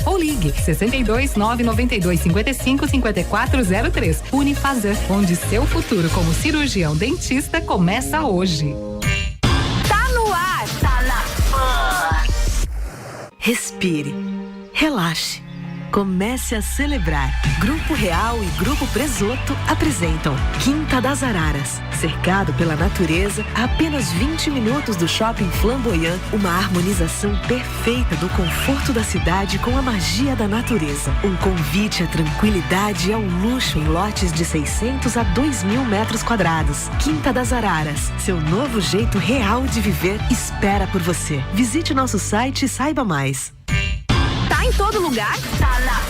ou ligue 62 992 55 5403. Unifazer, onde seu futuro como cirurgião dentista começa hoje. Tá no ar, tá na... Respire, relaxe, comece a celebrar. Grupo Real e Grupo Presoto apresentam Quinta das Araras. Cercado pela natureza, a apenas 20 minutos do Shopping Flamboyant, uma harmonização perfeita do conforto da cidade com a magia da natureza. Um convite à tranquilidade e ao luxo em lotes de 600 a 2.000 metros quadrados. Quinta das Araras, seu novo jeito real de viver, espera por você. Visite nosso site e saiba mais. Tá em todo lugar? Tá na...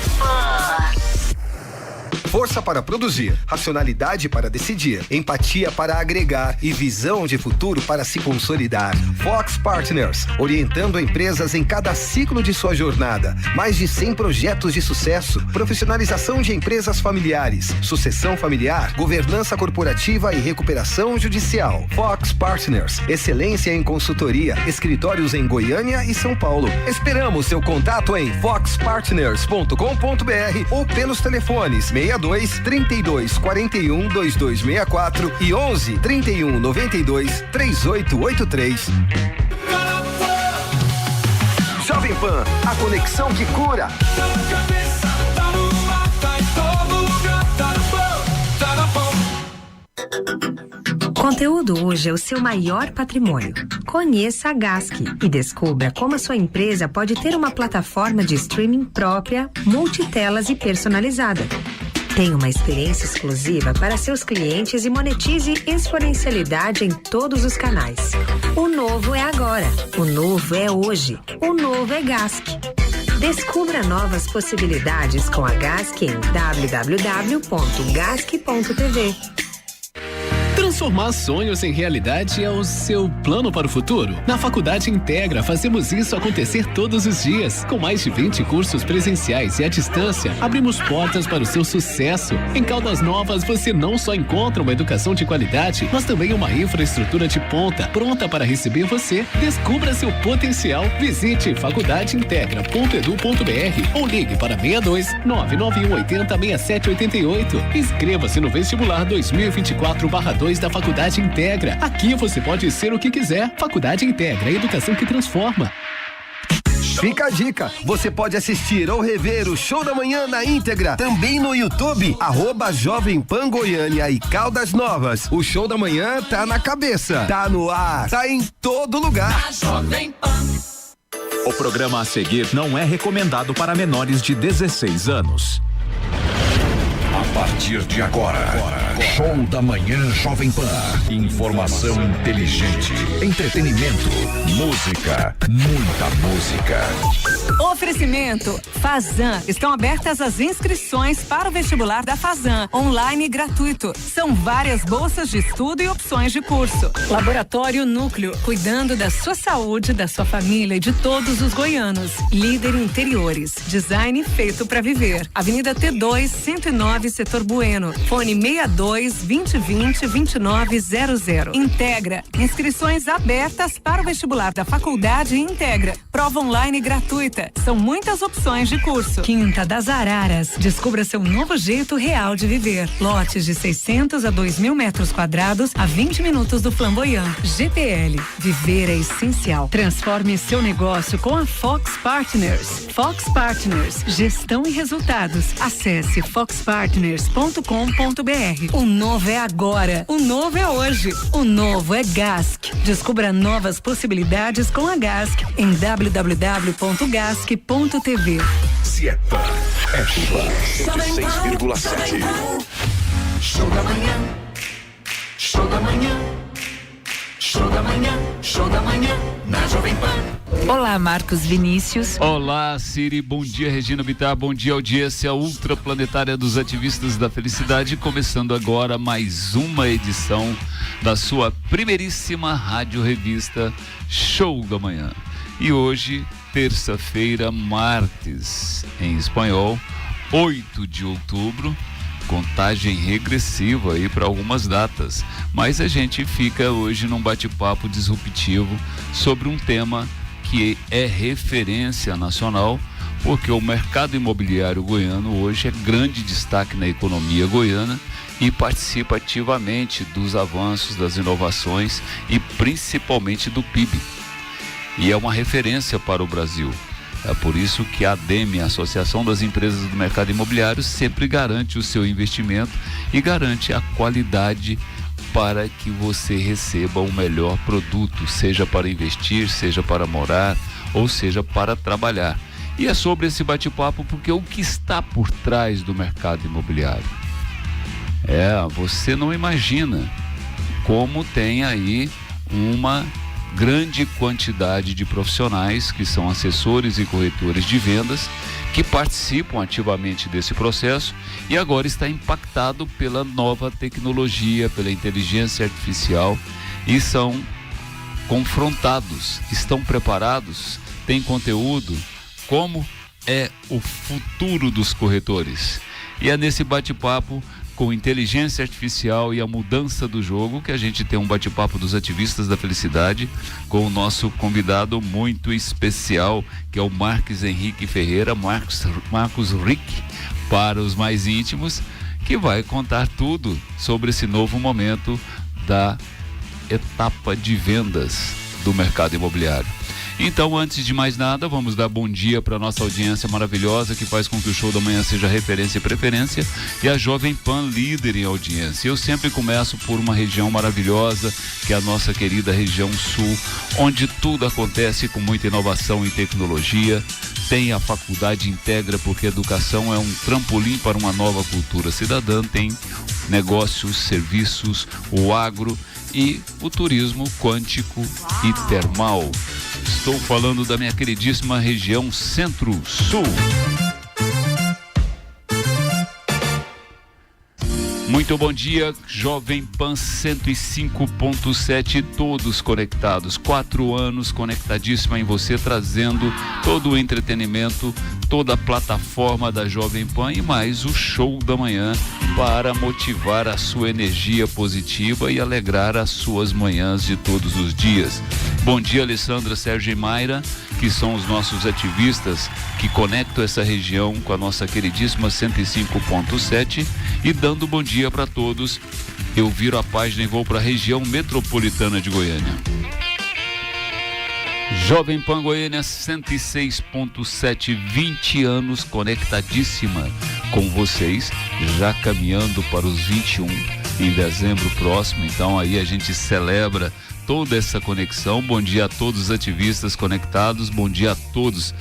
Força para produzir, racionalidade para decidir, empatia para agregar e visão de futuro para se consolidar. Fox Partners, orientando empresas em cada ciclo de sua jornada. Mais de 100 projetos de sucesso, profissionalização de empresas familiares, sucessão familiar, governança corporativa e recuperação judicial. Fox Partners, excelência em consultoria, escritórios em Goiânia e São Paulo. Esperamos seu contato em foxpartners.com.br ou pelos telefones 62 32 41 2264 e 11 31 92 3883. Jovem Pan, a conexão que cura. Conteúdo hoje é o seu maior patrimônio. Conheça a Gask e descubra como a sua empresa pode ter uma plataforma de streaming própria, multitelas e personalizada. Tenha uma experiência exclusiva para seus clientes e monetize exponencialidade em todos os canais. O novo é agora. O novo é hoje. O novo é Gask. Descubra novas possibilidades com a Gask em www.gask.tv. Transformar sonhos em realidade é o seu plano para o futuro? Na Faculdade Integra, fazemos isso acontecer todos os dias. Com mais de 20 cursos presenciais e à distância, abrimos portas para o seu sucesso. Em Caldas Novas, você não só encontra uma educação de qualidade, mas também uma infraestrutura de ponta, pronta para receber você. Descubra seu potencial. Visite faculdadeintegra.edu.br ou ligue para 62 99180 6788. Inscreva-se no vestibular 2024/2 da Faculdade Integra. Aqui você pode ser o que quiser. Faculdade Integra, educação que transforma. Fica a dica, você pode assistir ou rever o Show da Manhã na íntegra, também no YouTube, @Jovem Pan Goiânia e Caldas Novas. O Show da Manhã tá na cabeça, tá no ar, tá em todo lugar. O programa a seguir não é recomendado para menores de 16 anos. A partir de agora, Show da Manhã Jovem Pan. Informação inteligente, entretenimento, música, muita música. Oferecimento Fazan. Estão abertas as inscrições para o vestibular da Fazan, online e gratuito. São várias bolsas de estudo e opções de curso. Laboratório Núcleo, cuidando da sua saúde, da sua família e de todos os goianos. Líder em interiores, design feito para viver. Avenida T2, 109, Setor Bueno. Fone 62 2020 2900. Integra. Inscrições abertas para o vestibular da Faculdade Integra. Prova online gratuita. São muitas opções de curso. Quinta das Araras. Descubra seu novo jeito real de viver. Lotes de 600 a 2.000 metros quadrados a 20 minutos do Flamboyant. GPL. Viver é essencial. Transforme seu negócio com a Fox Partners. Fox Partners. Gestão e resultados. Acesse foxpartners.com.br. O novo é agora. O novo é hoje. O novo é Gask. Descubra novas possibilidades com a Gask em www.gask.tv. Se é Pan, é Pan 106,7. Show da manhã. Show da manhã. Show da manhã. Show da manhã. Na Jovem Pan. Olá, Marcos Vinícius. Olá, Siri. Bom dia, Regina Bittar. Bom dia, audiência ultraplanetária dos ativistas da felicidade. Começando agora mais uma edição da sua primeiríssima rádio revista Show da Manhã. E hoje, terça-feira, martes, em espanhol, 8 de outubro, contagem regressiva aí para algumas datas. Mas a gente fica hoje num bate-papo disruptivo sobre um tema que é referência nacional, porque o mercado imobiliário goiano hoje é grande destaque na economia goiana e participa ativamente dos avanços, das inovações e principalmente do PIB. E é uma referência para o Brasil. É por isso que a ADEME, a Associação das Empresas do Mercado Imobiliário, sempre garante o seu investimento e garante a qualidade para que você receba o melhor produto, seja para investir, seja para morar ou seja para trabalhar. E é sobre esse bate-papo porque o que está por trás do mercado imobiliário? Você não imagina como tem aí uma grande quantidade de profissionais que são assessores e corretores de vendas que participam ativamente desse processo e agora está impactado pela nova tecnologia, pela inteligência artificial e são confrontados, estão preparados, têm conteúdo, como é o futuro dos corretores. E é nesse bate-papo com inteligência artificial e a mudança do jogo que a gente tem um bate-papo dos ativistas da felicidade com o nosso convidado muito especial, que é o Marcos Henrique Ferreira, Marcos Rick, para os mais íntimos, que vai contar tudo sobre esse novo momento da etapa de vendas do mercado imobiliário. Então, antes de mais nada, vamos dar bom dia para a nossa audiência maravilhosa que faz com que o Show da Manhã seja referência e preferência, e a Jovem Pan líder em audiência. Eu sempre começo por uma região maravilhosa, que é a nossa querida região sul, onde tudo acontece com muita inovação e tecnologia. Tem a Faculdade Integra, porque educação é um trampolim para uma nova cultura cidadã. Tem negócios, serviços, o agro e o turismo quântico e termal. Estou falando da minha queridíssima região Centro-Sul. Muito bom dia, Jovem Pan 105.7, todos conectados, 4 anos conectadíssima em você, trazendo todo o entretenimento, toda a plataforma da Jovem Pan e mais o Show da Manhã para motivar a sua energia positiva e alegrar as suas manhãs de todos os dias. Bom dia, Alessandra, Sérgio e Mayra, que são os nossos ativistas que conectam essa região com a nossa queridíssima 105.7 e dando bom dia para todos. Eu viro a página e vou para a região metropolitana de Goiânia. Jovem Pan Goiânia 106.7, 20 anos conectadíssima com vocês, já caminhando para os 21 em dezembro próximo. Então aí a gente celebra toda essa conexão. Bom dia a todos os ativistas conectados, bom dia a todos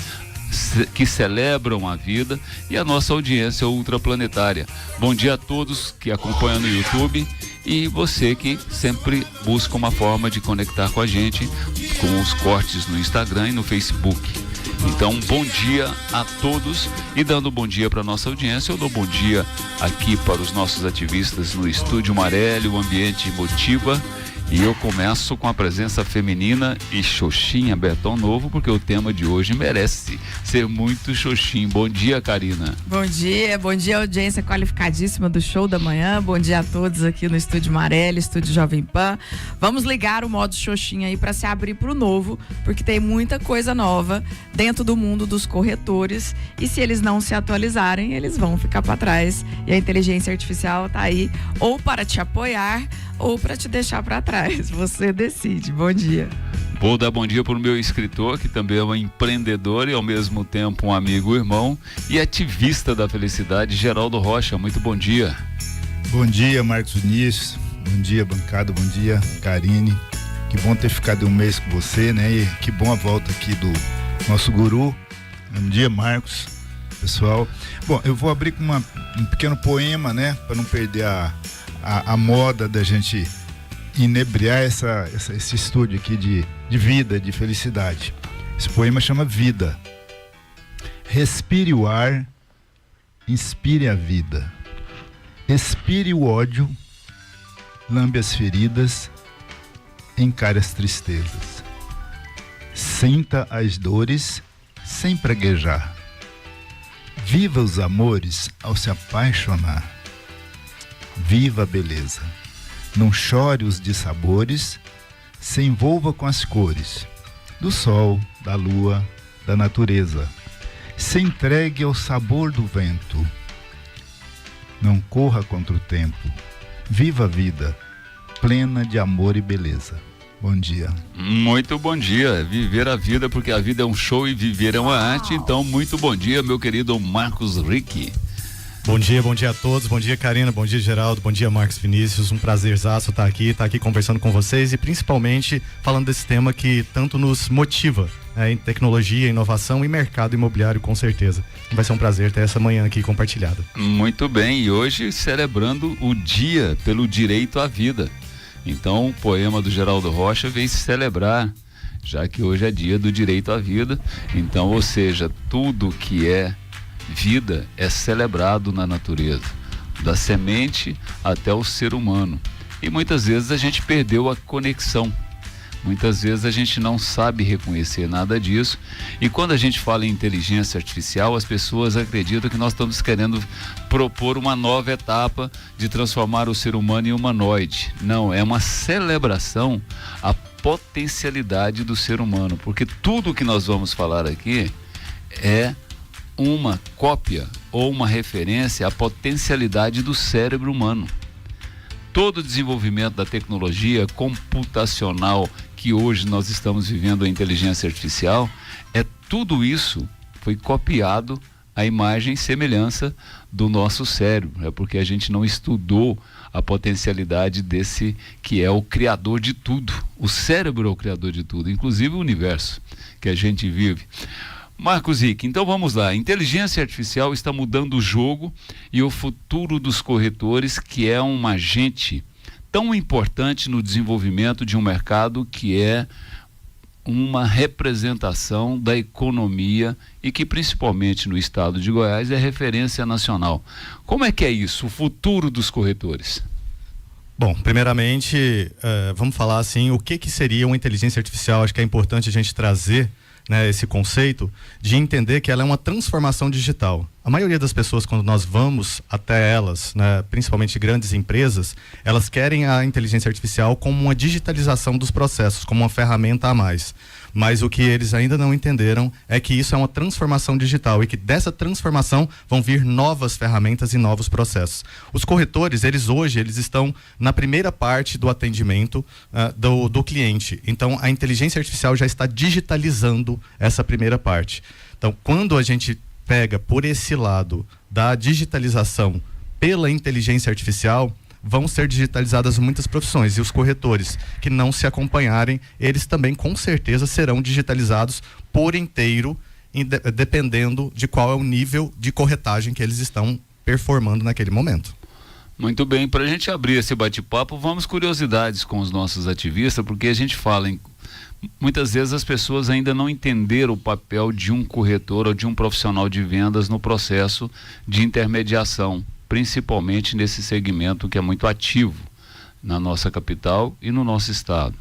que celebram a vida e a nossa audiência ultraplanetária. Bom dia a todos que acompanham no YouTube e você que sempre busca uma forma de conectar com a gente com os cortes no Instagram e no Facebook. Então, bom dia a todos e dando bom dia para nossa audiência, eu dou bom dia aqui para os nossos ativistas no Estúdio Marelli, o ambiente motiva. E eu começo com a presença feminina e Xoxinha Berton Novo, porque o tema de hoje merece ser muito Xoxim. Bom dia, Karina. Bom dia, audiência qualificadíssima do Show da Manhã. Bom dia a todos aqui no Estúdio Marelli, Estúdio Jovem Pan. Vamos ligar o modo Xoxinha aí para se abrir para o novo, porque tem muita coisa nova dentro do mundo dos corretores e se eles não se atualizarem, eles vão ficar para trás. E a inteligência artificial tá aí ou para te apoiar ou para te deixar para trás. Você decide. Bom dia. Vou dar bom dia para o meu escritor, que também é um empreendedor e ao mesmo tempo um amigo, irmão e ativista da felicidade, Geraldo Rocha. Muito bom dia. Bom dia, Marcos Vinícius. Bom dia, bancada. Bom dia, Karine. Que bom ter ficado um mês com você, né? E que bom a volta aqui do nosso guru. Bom dia, Marcos. Pessoal. Bom, eu vou abrir com um pequeno poema, né? Para não perder a moda da gente inebriar esse estúdio aqui de vida, de felicidade. Esse poema chama Vida. Respire o ar, inspire a vida. Expire o ódio, lambe as feridas, encare as tristezas. Sinta as dores sem praguejar. Viva os amores ao se apaixonar. Viva a beleza. Não chore os dissabores, se envolva com as cores do sol, da lua, da natureza. Se entregue ao sabor do vento. Não corra contra o tempo. Viva a vida, plena de amor e beleza. Bom dia. Muito bom dia. Viver a vida, porque a vida é um show e viver é uma arte. Então, muito bom dia, meu querido Marcos Rick. Bom dia a todos. Bom dia, Karina. Bom dia, Geraldo. Bom dia, Marcos Vinícius. Um prazerzaço estar aqui conversando com vocês e principalmente falando desse tema que tanto nos motiva, em tecnologia, inovação e mercado imobiliário, com certeza. Vai ser um prazer ter essa manhã aqui compartilhada. Muito bem. E hoje celebrando o Dia pelo Direito à Vida. Então, o poema do Geraldo Rocha veio se celebrar, já que hoje é dia do direito à vida. Então, ou seja, tudo que é vida é celebrado na natureza, da semente até o ser humano. E muitas vezes a gente perdeu a conexão. Muitas vezes a gente não sabe reconhecer nada disso. E quando a gente fala em inteligência artificial, as pessoas acreditam que nós estamos querendo propor uma nova etapa de transformar o ser humano em humanoide. Não, é uma celebração à potencialidade do ser humano, porque tudo que nós vamos falar aqui é uma cópia ou uma referência à potencialidade do cérebro humano. Todo o desenvolvimento da tecnologia computacional que hoje nós estamos vivendo, a inteligência artificial, tudo isso foi copiado à imagem e semelhança do nosso cérebro. É porque a gente não estudou a potencialidade desse que é o criador de tudo. O cérebro é o criador de tudo, inclusive o universo que a gente vive. Marcos Rick, então vamos lá. A inteligência artificial está mudando o jogo e o futuro dos corretores, que é um agente tão importante no desenvolvimento de um mercado que é uma representação da economia e que principalmente no estado de Goiás é referência nacional. Como é que é isso, o futuro dos corretores? Bom, primeiramente, vamos falar assim, o que seria uma inteligência artificial? Acho que é importante a gente trazer esse conceito de entender que ela é uma transformação digital. A maioria das pessoas, quando nós vamos até elas, principalmente grandes empresas, elas querem a inteligência artificial como uma digitalização dos processos, como uma ferramenta a mais. Mas o que eles ainda não entenderam é que isso é uma transformação digital e que dessa transformação vão vir novas ferramentas e novos processos. Os corretores, eles estão na primeira parte do atendimento do cliente. Então, a inteligência artificial já está digitalizando essa primeira parte. Então, quando a gente pega por esse lado da digitalização pela inteligência artificial, vão ser digitalizadas muitas profissões, e os corretores que não se acompanharem, eles também com certeza serão digitalizados por inteiro, dependendo de qual é o nível de corretagem que eles estão performando naquele momento. Muito bem, para a gente abrir esse bate-papo, vamos curiosidades com os nossos ativistas, porque a gente fala muitas vezes as pessoas ainda não entenderam o papel de um corretor ou de um profissional de vendas no processo de intermediação, principalmente nesse segmento que é muito ativo na nossa capital e no nosso estado.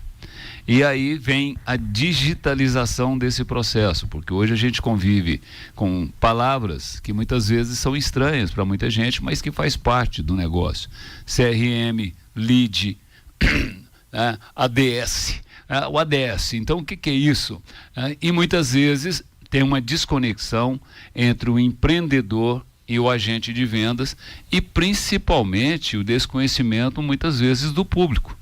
E aí vem a digitalização desse processo, porque hoje a gente convive com palavras que muitas vezes são estranhas para muita gente, mas que faz parte do negócio. CRM, lead, ADS, o ADS. Então, o que é isso? E muitas vezes tem uma desconexão entre o empreendedor e o agente de vendas, e principalmente o desconhecimento muitas vezes do público,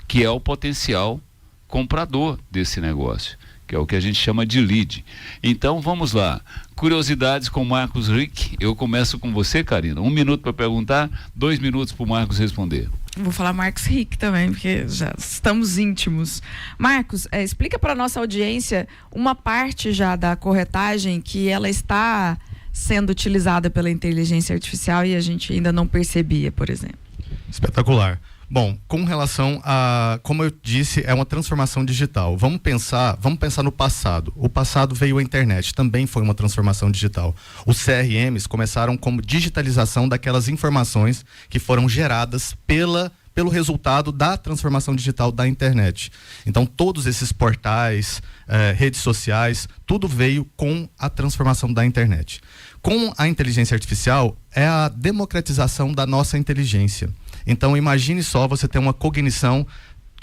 que é o potencial comprador desse negócio, que é o que a gente chama de lead. Então vamos lá, curiosidades com Marcos Rick. Eu começo com você, Karina. 1 minuto para perguntar, 2 minutos para o Marcos responder. Vou falar Marcos Rick também, porque já estamos íntimos. Marcos, explica para nossa audiência uma parte já da corretagem que ela está sendo utilizada pela inteligência artificial e a gente ainda não percebia, por exemplo. Espetacular. Bom, com relação a, como eu disse, é uma transformação digital. Vamos pensar no passado. O passado veio a internet, também foi uma transformação digital. Os CRMs começaram como digitalização daquelas informações que foram geradas pelo resultado da transformação digital da internet. Então, todos esses portais, redes sociais, tudo veio com a transformação da internet. Com a inteligência artificial, é a democratização da nossa inteligência. Então, imagine só você ter uma cognição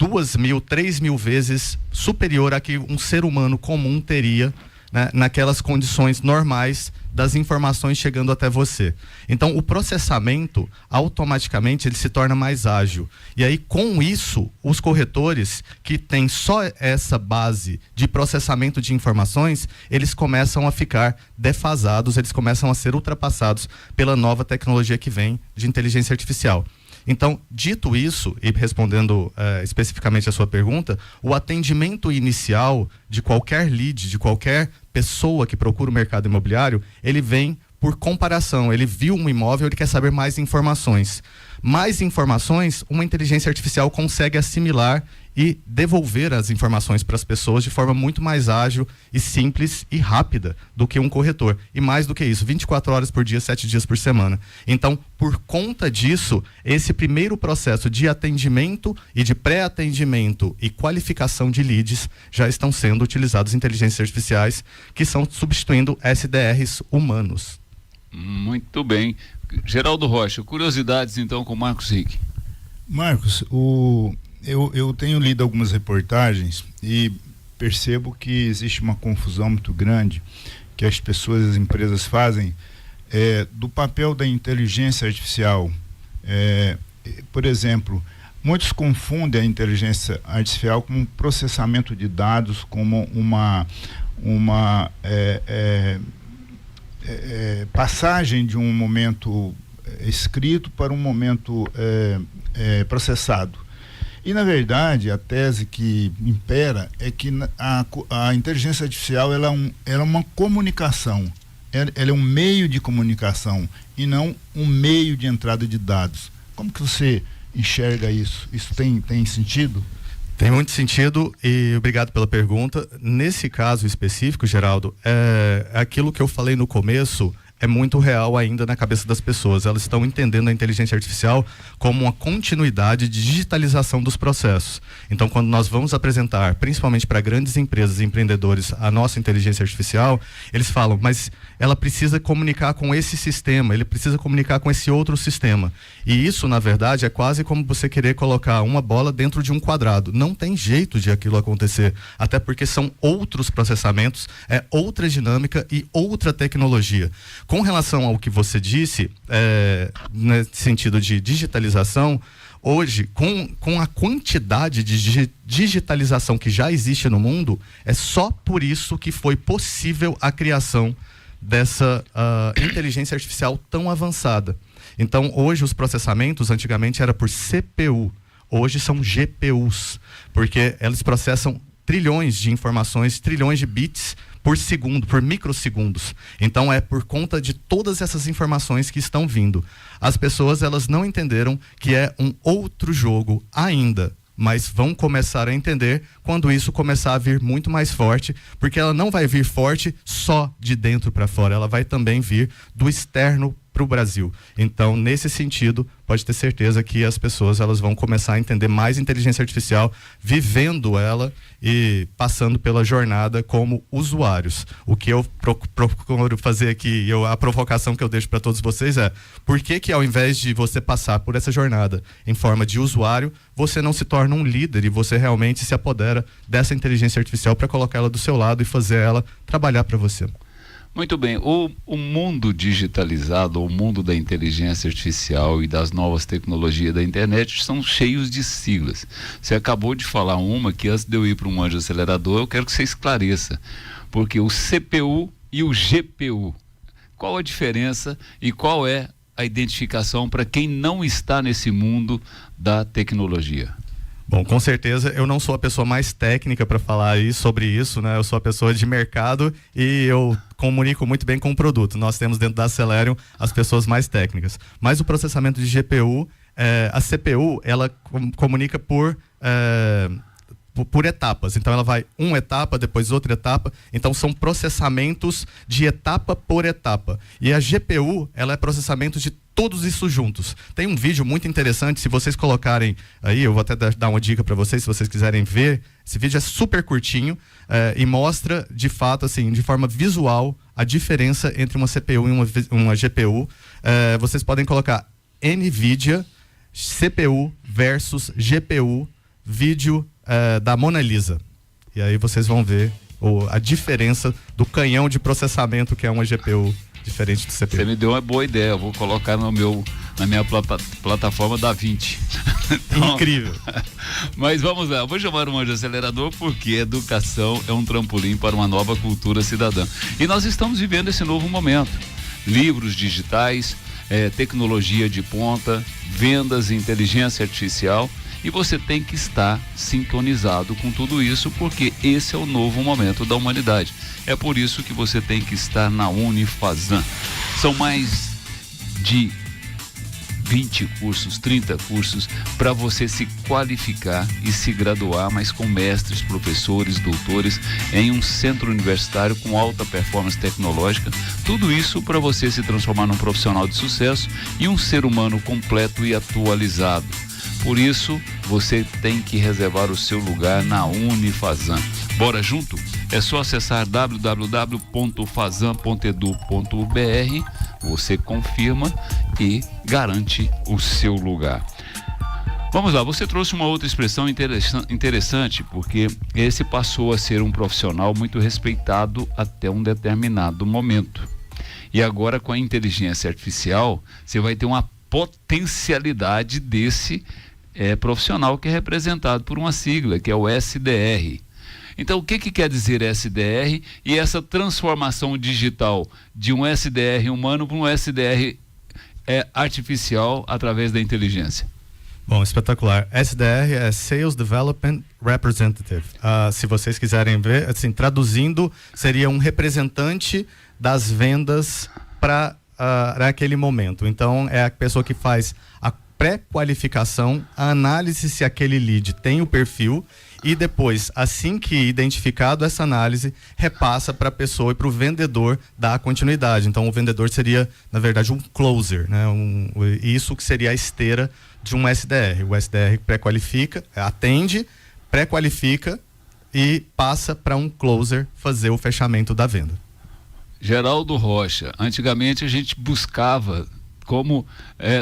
2.000, 3.000 vezes superior a que um ser humano comum teria né, naquelas condições normais das informações chegando até você. Então, o processamento, automaticamente, ele se torna mais ágil. E aí, com isso, os corretores que têm só essa base de processamento de informações, eles começam a ficar defasados, eles começam a ser ultrapassados pela nova tecnologia que vem de inteligência artificial. Então, dito isso, e respondendo especificamente a sua pergunta, o atendimento inicial de qualquer lead, de qualquer pessoa que procura o mercado imobiliário, ele vem por comparação. Ele viu um imóvel, ele quer saber mais informações. Mais informações, uma inteligência artificial consegue assimilar e devolver as informações para as pessoas de forma muito mais ágil e simples e rápida do que um corretor. E mais do que isso, 24 horas por dia, 7 dias por semana. Então, por conta disso, esse primeiro processo de atendimento e de pré-atendimento e qualificação de leads já estão sendo utilizados inteligências artificiais que estão substituindo SDRs humanos. Muito bem. Geraldo Rocha, curiosidades então com Marcos Rick. Marcos, eu tenho lido algumas reportagens e percebo que existe uma confusão muito grande que as pessoas, as empresas fazem do papel da inteligência artificial. Por exemplo, muitos confundem a inteligência artificial com um processamento de dados, como uma passagem de um momento escrito para um momento processado. E, na verdade, a tese que impera é que a inteligência artificial ela é uma comunicação, ela é um meio de comunicação e não um meio de entrada de dados. Como que você enxerga isso? Isso tem sentido? Tem muito sentido e obrigado pela pergunta. Nesse caso específico, Geraldo, aquilo que eu falei no começo é muito real ainda na cabeça das pessoas. Elas estão entendendo a inteligência artificial como uma continuidade de digitalização dos processos. Então, quando nós vamos apresentar, principalmente para grandes empresas e empreendedores, a nossa inteligência artificial, eles falam, mas ela precisa comunicar com esse sistema, ele precisa comunicar com esse outro sistema. E isso, na verdade, é quase como você querer colocar uma bola dentro de um quadrado. Não tem jeito de aquilo acontecer, até porque são outros processamentos, é outra dinâmica e outra tecnologia. Com relação ao que você disse, nesse sentido de digitalização, hoje, com a quantidade de digitalização que já existe no mundo, é só por isso que foi possível a criação dessa inteligência artificial tão avançada. Então, hoje os processamentos, antigamente era por CPU, hoje são GPUs, porque eles processam trilhões de informações, trilhões de bits por segundo, por microsegundos. Então é por conta de todas essas informações que estão vindo. As pessoas, elas não entenderam que é um outro jogo ainda, mas vão começar a entender quando isso começar a vir muito mais forte, porque ela não vai vir forte só de dentro para fora, ela vai também vir do externo para o Brasil. Então, nesse sentido, pode ter certeza que as pessoas elas vão começar a entender mais inteligência artificial, vivendo ela e passando pela jornada como usuários. O que eu procuro fazer aqui, a provocação que eu deixo para todos vocês é: por que ao invés de você passar por essa jornada em forma de usuário, você não se torna um líder e você realmente se apodera dessa inteligência artificial para colocar ela do seu lado e fazer ela trabalhar para você? Muito bem, o mundo digitalizado, o mundo da inteligência artificial e das novas tecnologias da internet são cheios de siglas. Você acabou de falar uma que, antes de eu ir para um anjo acelerador, eu quero que você esclareça, porque o CPU e o GPU, qual a diferença e qual é a identificação para quem não está nesse mundo da tecnologia? Bom, com certeza eu não sou a pessoa mais técnica para falar sobre isso, né? Eu sou a pessoa de mercado e eu comunico muito bem com o produto. Nós temos dentro da Celerium as pessoas mais técnicas. Mas o processamento de GPU, a CPU, ela comunica por etapas. Então ela vai uma etapa, depois outra etapa. Então são processamentos de etapa por etapa. E a GPU, ela é processamento de todos isso juntos. Tem um vídeo muito interessante, se vocês colocarem aí, eu vou até dar uma dica para vocês, se vocês quiserem ver. Esse vídeo é super curtinho e mostra, de fato, assim, de forma visual, a diferença entre uma CPU e uma GPU. Vocês podem colocar NVIDIA, CPU versus GPU, vídeo da Mona Lisa. E aí vocês vão ver a diferença do canhão de processamento que é uma GPU diferente do CPU. Você me deu uma boa ideia, eu vou colocar na minha plataforma DaVinci. Então, incrível. Mas vamos lá, eu vou chamar o Anjo Acelerador porque educação é um trampolim para uma nova cultura cidadã. E nós estamos vivendo esse novo momento. Livros digitais, tecnologia de ponta, vendas e inteligência artificial. E você tem que estar sintonizado com tudo isso, porque esse é o novo momento da humanidade. É por isso que você tem que estar na Unifazan. São mais de 20 cursos, 30 cursos para você se qualificar e se graduar, mas com mestres, professores, doutores, em um centro universitário com alta performance tecnológica. Tudo isso para você se transformar num profissional de sucesso e um ser humano completo e atualizado. Por isso, você tem que reservar o seu lugar na Unifazan. Bora junto? É só acessar www.fazan.edu.br, você confirma e garante o seu lugar. Vamos lá, você trouxe uma outra expressão interessante, porque esse passou a ser um profissional muito respeitado até um determinado momento. E agora, com a inteligência artificial, você vai ter uma potencialidade desse profissional que é representado por uma sigla, que é o SDR. Então, o que quer dizer SDR e essa transformação digital de um SDR humano para um SDR artificial através da inteligência? Bom, espetacular. SDR é Sales Development Representative. Se vocês quiserem ver, assim, traduzindo, seria um representante das vendas para aquele momento. Então, é a pessoa que faz a pré-qualificação, a análise se aquele lead tem o perfil e depois, assim que identificado essa análise, repassa para a pessoa e para o vendedor dar continuidade. Então, o vendedor seria, na verdade, um closer, né? Isso que seria a esteira de um SDR. O SDR pré-qualifica, atende, pré-qualifica e passa para um closer fazer o fechamento da venda. Geraldo Rocha, antigamente a gente buscava, como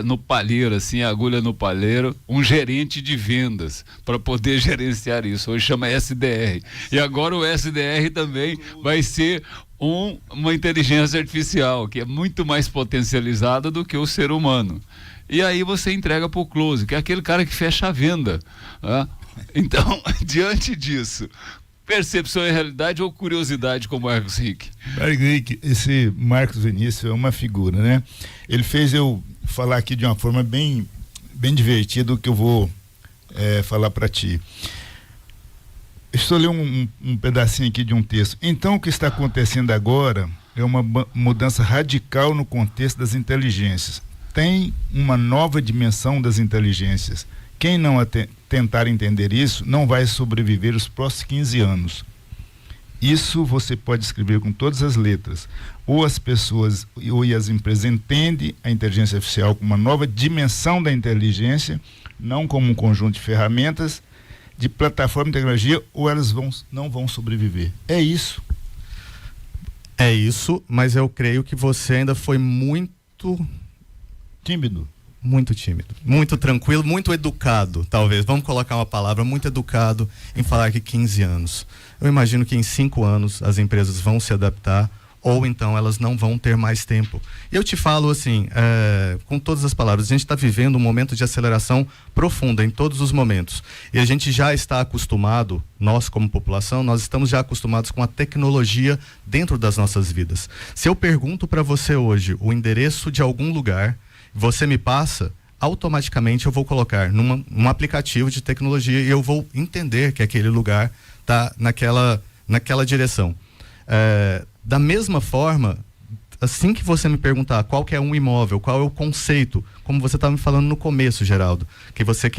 no palheiro, assim, agulha no palheiro, um gerente de vendas para poder gerenciar isso. Hoje chama SDR. E agora o SDR também vai ser uma inteligência artificial, que é muito mais potencializada do que o ser humano. E aí você entrega para o close, que é aquele cara que fecha a venda. Né? Então, diante disso, percepção e realidade ou curiosidade com o Marcos Rick? Esse Marcos Vinícius é uma figura, né? Ele fez eu falar aqui de uma forma bem divertida o que eu vou falar para ti. Estou lendo um pedacinho aqui de um texto. Então, o que está acontecendo agora é uma mudança radical no contexto das inteligências. Tem uma nova dimensão das inteligências. Quem não tentar entender isso não vai sobreviver os próximos 15 anos. Isso você pode escrever com todas as letras. Ou as pessoas ou as empresas entendem a inteligência artificial como uma nova dimensão da inteligência, não como um conjunto de ferramentas, de plataforma de tecnologia, ou elas não vão sobreviver. É isso. É isso, mas eu creio que você ainda foi muito tímido. Muito tímido, muito tranquilo, muito educado, talvez. Vamos colocar uma palavra, muito educado em falar que 15 anos. Eu imagino que em 5 anos as empresas vão se adaptar ou então elas não vão ter mais tempo. Eu te falo assim, com todas as palavras, a gente está vivendo um momento de aceleração profunda em todos os momentos. E a gente já está acostumado, nós como população, nós estamos já acostumados com a tecnologia dentro das nossas vidas. Se eu pergunto para você hoje o endereço de algum lugar, você me passa, automaticamente eu vou colocar num aplicativo de tecnologia e eu vou entender que aquele lugar está naquela direção. Da mesma forma, assim que você me perguntar qual que é um imóvel, qual é o conceito, como você estava me falando no começo, Geraldo, que você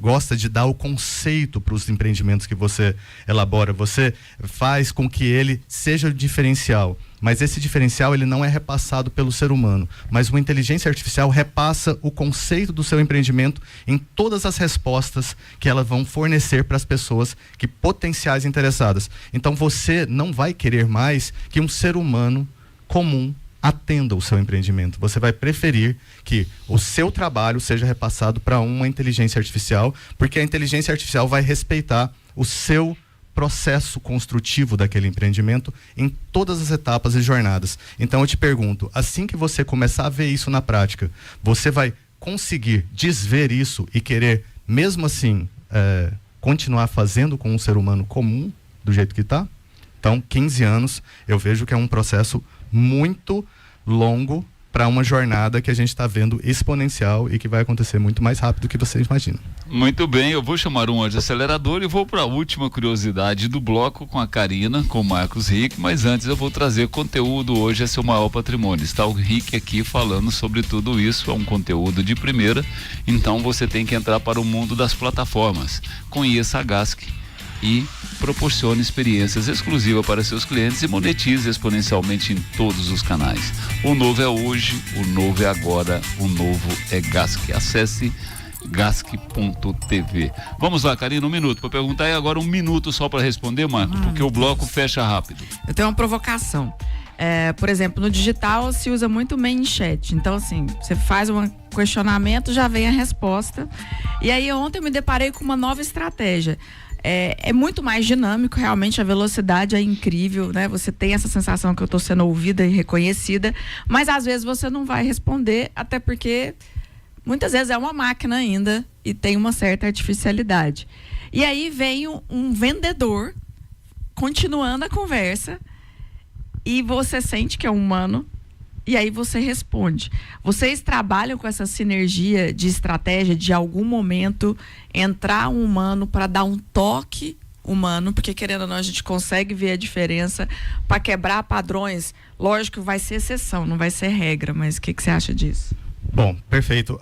gosta de dar o conceito para os empreendimentos que você elabora, você faz com que ele seja o diferencial. Mas esse diferencial ele não é repassado pelo ser humano, mas uma inteligência artificial repassa o conceito do seu empreendimento em todas as respostas que elas vão fornecer para as pessoas potenciais interessadas. Então você não vai querer mais que um ser humano comum atenda o seu empreendimento. Você vai preferir que o seu trabalho seja repassado para uma inteligência artificial, porque a inteligência artificial vai respeitar o seu processo construtivo daquele empreendimento em todas as etapas e jornadas. Então eu te pergunto, assim que você começar a ver isso na prática, você vai conseguir desver isso e querer, mesmo assim, continuar fazendo com um ser humano comum, do jeito que está? Então, 15 anos, eu vejo que é um processo muito longo para uma jornada que a gente está vendo exponencial e que vai acontecer muito mais rápido do que vocês imaginam. Muito bem, eu vou chamar um anjo acelerador e vou para a última curiosidade do bloco com a Karina, com o Marcos Rick, mas antes eu vou trazer conteúdo. Hoje é seu maior patrimônio. Está o Rick aqui falando sobre tudo isso, é um conteúdo de primeira, então você tem que entrar para o mundo das plataformas. Conheça a Gask e proporcione experiências exclusivas para seus clientes e monetize exponencialmente em todos os canais. O novo é hoje, o novo é agora, o novo é Gask. Acesse gask.tv. Vamos lá, Karina, 1 minuto para perguntar e agora 1 minuto só para responder, Marco, porque o bloco fecha rápido. Eu tenho uma provocação. Por exemplo, no digital se usa muito main chat. Então, assim, você faz um questionamento, já vem a resposta. E aí ontem eu me deparei com uma nova estratégia. É muito mais dinâmico, realmente a velocidade é incrível, né? Você tem essa sensação que eu estou sendo ouvida e reconhecida, mas às vezes você não vai responder, até porque muitas vezes é uma máquina ainda e tem uma certa artificialidade. E aí vem um vendedor continuando a conversa e você sente que é um humano e aí você responde. Vocês trabalham com essa sinergia de estratégia de algum momento entrar um humano para dar um toque humano, porque querendo ou não a gente consegue ver a diferença para quebrar padrões. Lógico que vai ser exceção, não vai ser regra, mas o que você acha disso? Bom, perfeito.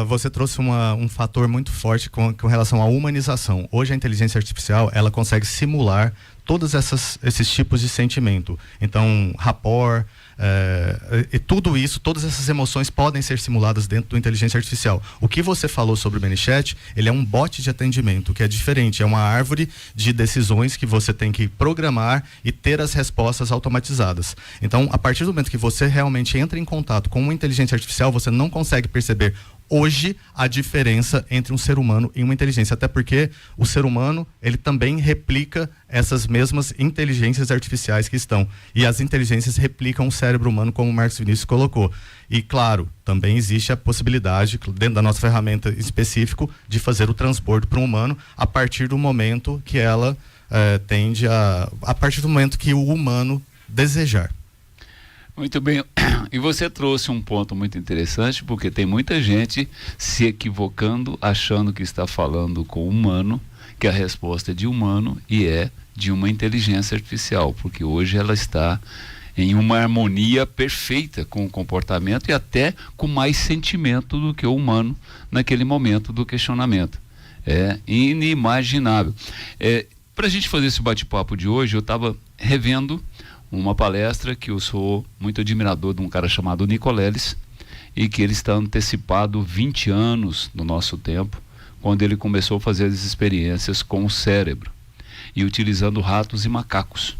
Você trouxe um fator muito forte com relação à humanização. Hoje a inteligência artificial, ela consegue simular todos esses tipos de sentimento. Então, rapport, e tudo isso, todas essas emoções podem ser simuladas dentro do inteligência artificial. O que você falou sobre o ManyChat, ele é um bot de atendimento, que é diferente, é uma árvore de decisões que você tem que programar e ter as respostas automatizadas. Então, a partir do momento que você realmente entra em contato com uma inteligência artificial, você não consegue perceber hoje a diferença entre um ser humano e uma inteligência, até porque o ser humano, ele também replica essas mesmas inteligências artificiais que estão, e as inteligências replicam o cérebro humano, como o Marcos Vinícius colocou. E claro, também existe a possibilidade, dentro da nossa ferramenta específica, de fazer o transbordo para um humano a partir do momento que ela tende a partir do momento que o humano desejar. Muito bem, e você trouxe um ponto muito interessante, porque tem muita gente se equivocando, achando que está falando com humano, que a resposta é de humano e é de uma inteligência artificial, porque hoje ela está em uma harmonia perfeita com o comportamento e até com mais sentimento do que o humano naquele momento do questionamento. É inimaginável. Para a gente fazer esse bate-papo de hoje, eu estava revendo uma palestra que eu sou muito admirador de um cara chamado Nicoleles, e que ele está antecipado 20 anos do nosso tempo, quando ele começou a fazer as experiências com o cérebro e utilizando ratos e macacos.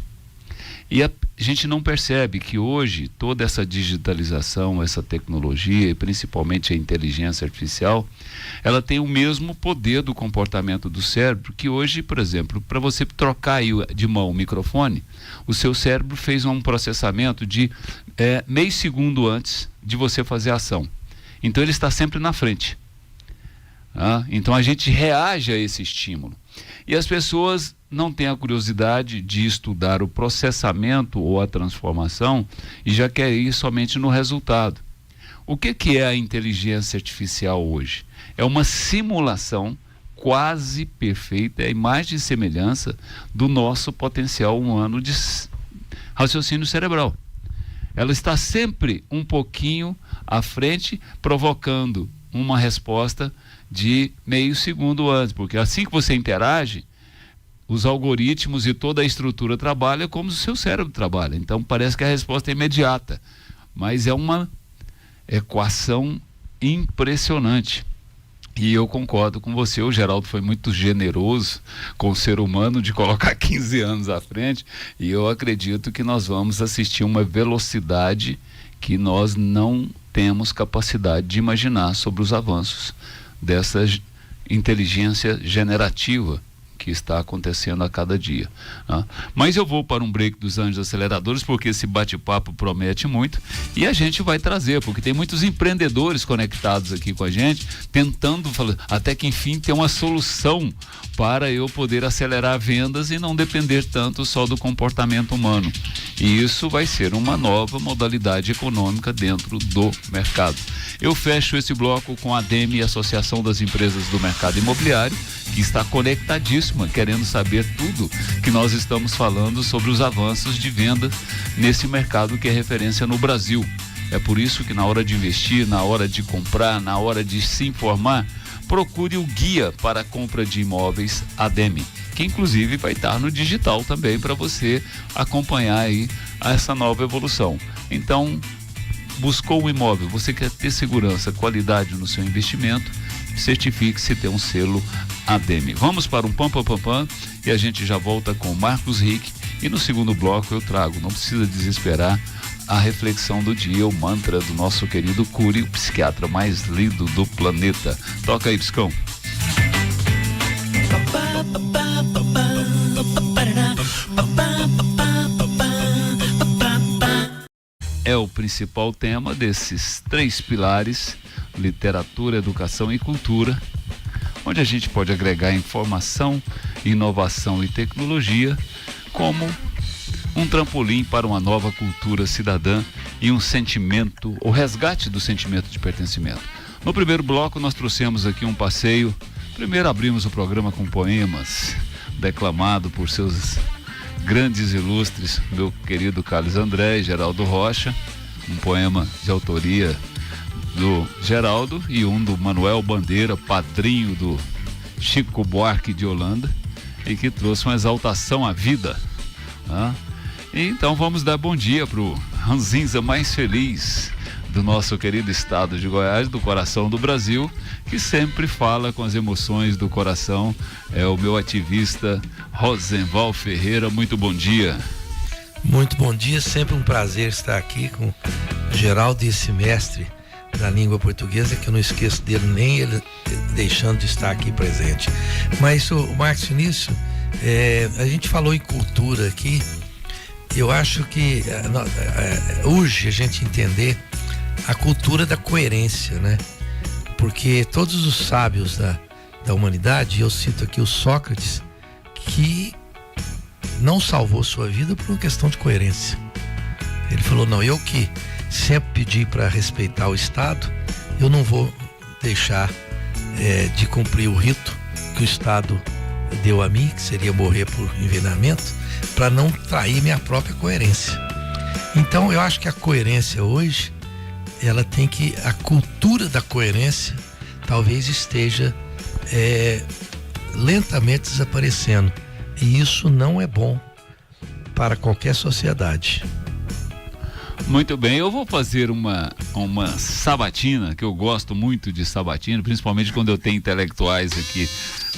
E a gente não percebe que hoje toda essa digitalização, essa tecnologia e principalmente a inteligência artificial, ela tem o mesmo poder do comportamento do cérebro, que hoje, por exemplo, para você trocar aí de mão o microfone, o seu cérebro fez um processamento de meio segundo antes de você fazer a ação. Então ele está sempre na frente. Então a gente reage a esse estímulo. E as pessoas não têm a curiosidade de estudar o processamento ou a transformação e já querem ir somente no resultado. O que é a inteligência artificial hoje? É uma simulação quase perfeita, é a imagem e semelhança do nosso potencial humano de raciocínio cerebral. Ela está sempre um pouquinho à frente, provocando uma resposta de meio segundo antes, porque assim que você interage, os algoritmos e toda a estrutura trabalha como o seu cérebro trabalha. Então parece que a resposta é imediata, mas é uma equação impressionante. E eu concordo com você, o Geraldo foi muito generoso com o ser humano de colocar 15 anos à frente, e eu acredito que nós vamos assistir uma velocidade que nós não temos capacidade de imaginar sobre os avanços dessa inteligência generativa, que está acontecendo a cada dia. Né? Mas eu vou para um break dos Anjos Aceleradores, porque esse bate-papo promete muito, e a gente vai trazer, porque tem muitos empreendedores conectados aqui com a gente, tentando, até que enfim, ter uma solução para eu poder acelerar vendas e não depender tanto só do comportamento humano. E isso vai ser uma nova modalidade econômica dentro do mercado. Eu fecho esse bloco com a ADEME, Associação das Empresas do Mercado Imobiliário, que está conectadíssima, querendo saber tudo que nós estamos falando sobre os avanços de venda nesse mercado que é referência no Brasil. É por isso que na hora de investir, na hora de comprar, na hora de se informar, procure o guia para a compra de imóveis ADEME, que inclusive vai estar no digital também para você acompanhar aí essa nova evolução. Então, buscou um imóvel, você quer ter segurança, qualidade no seu investimento, certifique-se ter um selo ADEME. Vamos para um pam e a gente já volta com o Marcos Rick, e no segundo bloco eu trago, não precisa desesperar, a reflexão do dia, o mantra do nosso querido Cury, o psiquiatra mais lido do planeta. Toca aí, Psicão. É o principal tema desses 3 pilares: literatura, educação e cultura, onde a gente pode agregar informação, inovação e tecnologia como um trampolim para uma nova cultura cidadã e um sentimento, o resgate do sentimento de pertencimento. No primeiro bloco nós trouxemos aqui um passeio. Primeiro abrimos o programa com poemas, declamado por seus grandes ilustres, meu querido Carlos André e Geraldo Rocha, um poema de autoria do Geraldo e um do Manuel Bandeira, padrinho do Chico Buarque de Holanda, e que trouxe uma exaltação à vida. Então vamos dar bom dia pro ranzinza mais feliz do nosso querido estado de Goiás, do coração do Brasil, que sempre fala com as emoções do coração. É o meu ativista Rosenval Ferreira. Muito bom dia. Muito bom dia, sempre um prazer estar aqui com Geraldo, esse mestre da língua portuguesa, que eu não esqueço dele, nem ele deixando de estar aqui presente. Mas o Marcos Vinícius, a gente falou em cultura aqui. Eu acho que urge a gente entender a cultura da coerência, né? Porque todos os sábios da humanidade, eu cito aqui o Sócrates, que não salvou sua vida por uma questão de coerência. Ele falou, não, eu que sempre pedi para respeitar o Estado, eu não vou deixar de cumprir o rito que o Estado deu a mim, que seria morrer por envenenamento, para não trair minha própria coerência. Então eu acho que a coerência hoje, ela tem que, a cultura da coerência talvez esteja lentamente desaparecendo, e isso não é bom para qualquer sociedade. Muito bem, eu vou fazer uma sabatina, que eu gosto muito de sabatina, principalmente quando eu tenho intelectuais aqui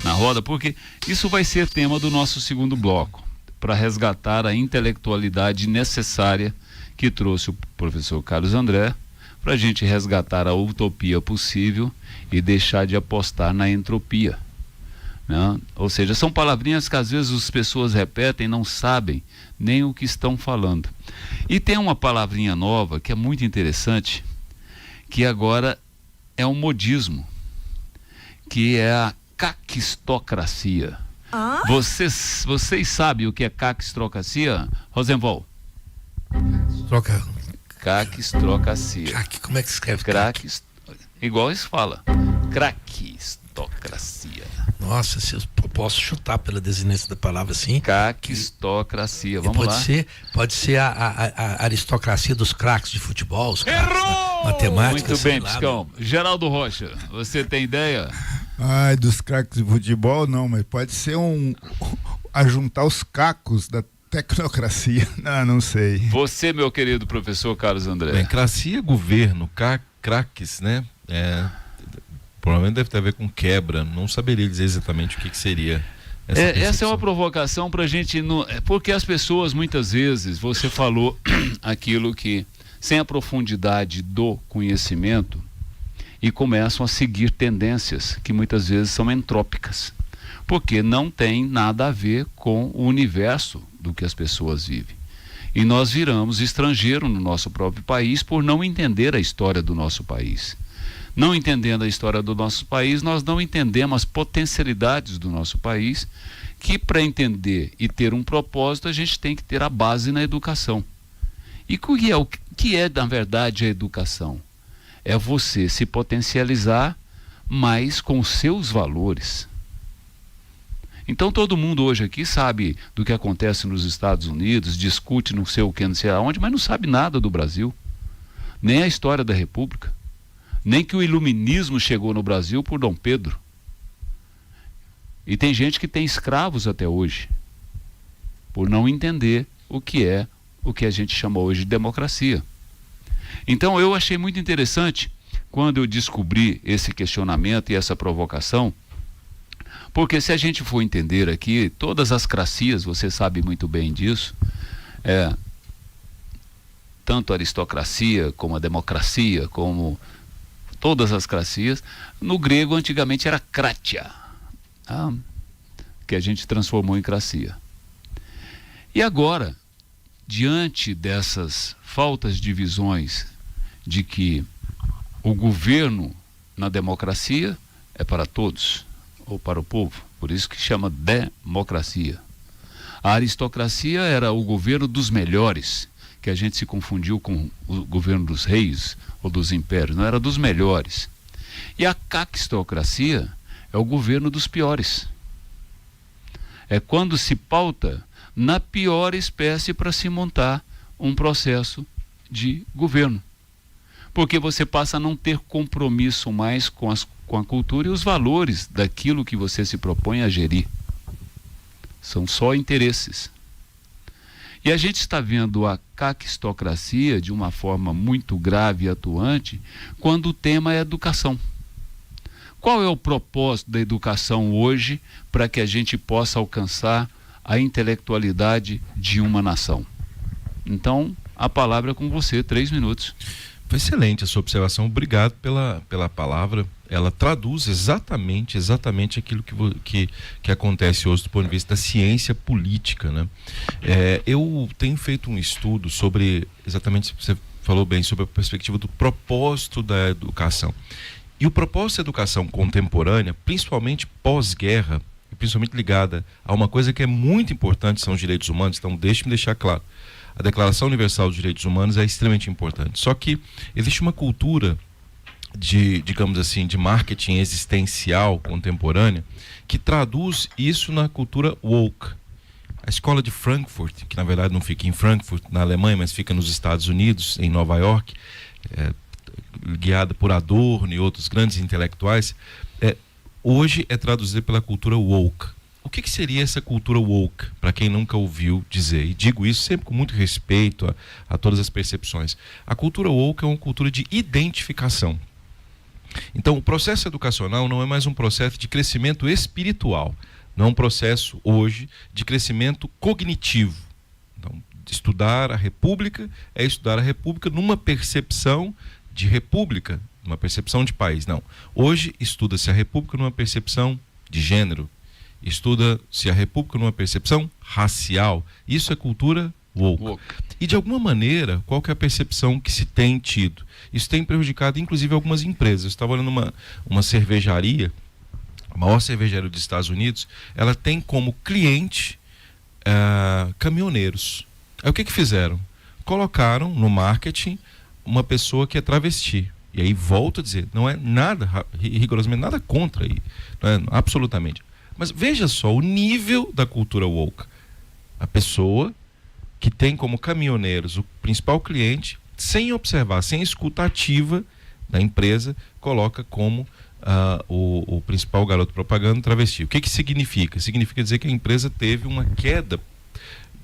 na roda, porque isso vai ser tema do nosso segundo bloco, para resgatar a intelectualidade necessária que trouxe o professor Carlos André, para a gente resgatar a utopia possível e deixar de apostar na entropia, né? Ou seja, são palavrinhas que às vezes as pessoas repetem e não sabem nem o que estão falando. E tem uma palavrinha nova que é muito interessante, que agora é um modismo, que é a caquistocracia. Vocês sabem o que é caquistocracia, Rosenval? Caquistocracia. Como é que escreve? Igual isso fala. Craquistocracia. Nossa, se eu posso chutar pela desinência da palavra assim. Caquistocracia, vamos lá. Pode ser a aristocracia dos craques de futebol, os craques da matemática. Muito bem, Piscão. Geraldo Rocha, você tem ideia? Dos craques de futebol não, mas pode ser ajuntar os cacos da tecnocracia. Não sei. Você, meu querido professor Carlos André. Bem, cracia, governo, craques, né? Provavelmente deve ter a ver com quebra. Não saberia dizer exatamente o que seria essa é uma provocação pra gente, porque as pessoas muitas vezes, você falou aquilo que, sem a profundidade do conhecimento, e começam a seguir tendências que muitas vezes são entrópicas. porque não tem nada a ver com o universo do que as pessoas vivem. E nós viramos estrangeiro no nosso próprio país por não entender a história do nosso país. Não entendendo a história do nosso país, nós não entendemos as potencialidades do nosso país, que para entender e ter um propósito, a gente tem que ter a base na educação. E o que é, na verdade, a educação? É você se potencializar mais com os seus valores. Então todo mundo hoje aqui sabe do que acontece nos Estados Unidos, discute não sei o que, não sei aonde, mas não sabe nada do Brasil, nem a história da República, nem que o iluminismo chegou no Brasil por Dom Pedro. E tem gente que tem escravos até hoje, por não entender o que é o que a gente chama hoje de democracia. Então eu achei muito interessante quando eu descobri esse questionamento e essa provocação, porque se a gente for entender aqui, todas as cracias, você sabe muito bem disso, tanto a aristocracia como a democracia, como todas as cracias, no grego antigamente era kratia, que a gente transformou em cracia. E agora, diante dessas faltas de visões de que o governo na democracia é para todos, ou para o povo, por isso que chama democracia. A aristocracia era o governo dos melhores, que a gente se confundiu com o governo dos reis ou dos impérios, não era dos melhores. E a caquistocracia é o governo dos piores. É quando se pauta na pior espécie para se montar um processo de governo. Porque você passa a não ter compromisso mais com a cultura e os valores daquilo que você se propõe a gerir. São só interesses. E a gente está vendo a caquistocracia de uma forma muito grave e atuante quando o tema é educação. Qual é o propósito da educação hoje para que a gente possa alcançar a intelectualidade de uma nação? Então, a palavra é com você, 3 minutos. Foi excelente a sua observação, obrigado pela palavra. Ela traduz exatamente aquilo que acontece hoje do ponto de vista da ciência política, né? Eu tenho feito um estudo sobre, exatamente, você falou bem, sobre a perspectiva do propósito da educação. E o propósito da educação contemporânea, principalmente pós-guerra, principalmente ligada a uma coisa que é muito importante, são os direitos humanos, então deixe-me deixar claro. A Declaração Universal dos Direitos Humanos é extremamente importante. Só que existe uma cultura digamos assim, de marketing existencial contemporânea que traduz isso na cultura woke. A escola de Frankfurt, que na verdade não fica em Frankfurt, na Alemanha, mas fica nos Estados Unidos, em Nova York, guiada por Adorno e outros grandes intelectuais, hoje é traduzida pela cultura woke. O que seria essa cultura woke, para quem nunca ouviu dizer? E digo isso sempre com muito respeito a todas as percepções. A cultura woke é uma cultura de identificação. Então, o processo educacional não é mais um processo de crescimento espiritual, não é um processo, hoje, de crescimento cognitivo. Então, estudar a República é estudar a República numa percepção de República, numa percepção de país. Não. Hoje, estuda-se a República numa percepção de gênero. Estuda-se a República numa percepção racial. Isso é cultura woke. E de alguma maneira, qual que é a percepção que se tem tido? Isso tem prejudicado inclusive algumas empresas. Eu estava olhando uma cervejaria, a maior cervejaria dos Estados Unidos, ela tem como cliente caminhoneiros. Aí o que fizeram? Colocaram no marketing uma pessoa que é travesti. E aí volto a dizer, não é nada, rigorosamente nada contra aí, não é, absolutamente. Mas veja só o nível da cultura woke. A pessoa que tem como caminhoneiros o principal cliente, sem observar, sem escuta ativa da empresa, coloca como o principal garoto propaganda travesti. O que significa? Significa dizer que a empresa teve uma queda,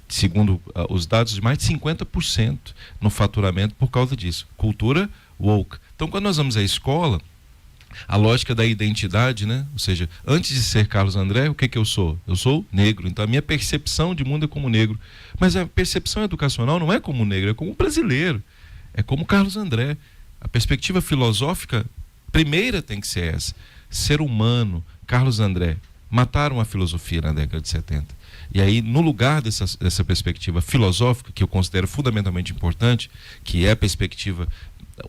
segundo os dados, de mais de 50% no faturamento por causa disso. Cultura woke. Então, quando nós vamos à escola, a lógica da identidade, né? Ou seja, antes de ser Carlos André, o que eu sou? Eu sou negro, então a minha percepção de mundo é como negro. Mas a percepção educacional não é como negro, é como brasileiro, é como Carlos André. A perspectiva filosófica primeira tem que ser essa: ser humano, Carlos André. Mataram a filosofia na década de 70. E aí, no lugar dessa perspectiva filosófica, que eu considero fundamentalmente importante, que é a perspectiva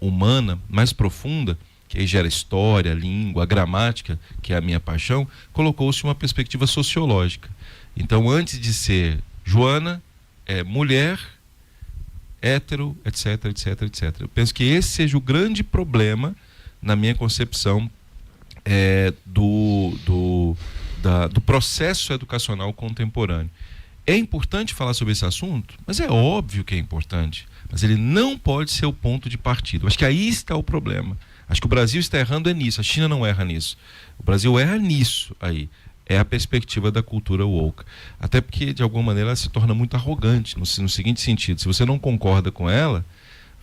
humana mais profunda, que aí gera história, língua, gramática, que é a minha paixão, colocou-se uma perspectiva sociológica. Então, antes de ser Joana, é mulher, hétero, etc, etc, etc. Eu penso que esse seja o grande problema, na minha concepção, do processo educacional contemporâneo. É importante falar sobre esse assunto, mas é óbvio que é importante, mas ele não pode ser o ponto de partida. Acho que aí está o problema. Acho que o Brasil está errando nisso, a China não erra nisso. O Brasil erra nisso aí. É a perspectiva da cultura woke. Até porque, de alguma maneira, ela se torna muito arrogante, no seguinte sentido: se você não concorda com ela,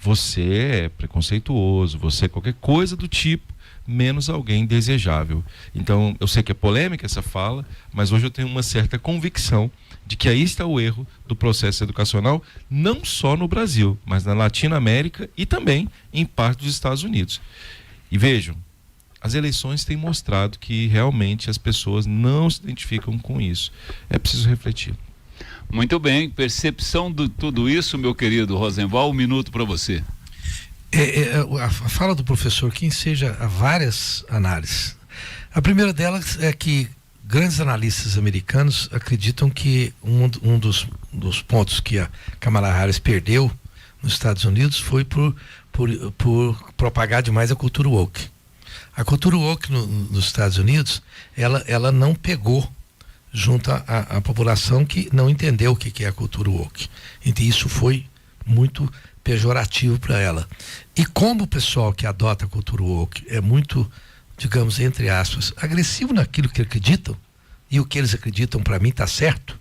você é preconceituoso, você é qualquer coisa do tipo, menos alguém desejável. Então, eu sei que é polêmica essa fala, mas hoje eu tenho uma certa convicção de que aí está o erro do processo educacional, não só no Brasil, mas na Latinoamérica e também em parte dos Estados Unidos. E vejam, as eleições têm mostrado que realmente as pessoas não se identificam com isso. É preciso refletir. Muito bem, percepção de tudo isso, meu querido Rosenval, 1 minuto para você. A fala do professor Kim seja a várias análises. A primeira delas é que grandes analistas americanos acreditam que um dos pontos que a Kamala Harris perdeu nos Estados Unidos foi por propagar demais a cultura woke. A cultura woke nos Estados Unidos, ela não pegou junto à população que não entendeu o que é a cultura woke. Então isso foi muito pejorativo para ela. E como o pessoal que adota a cultura woke é muito, digamos, entre aspas, agressivo naquilo que acreditam, e o que eles acreditam, para mim, está certo,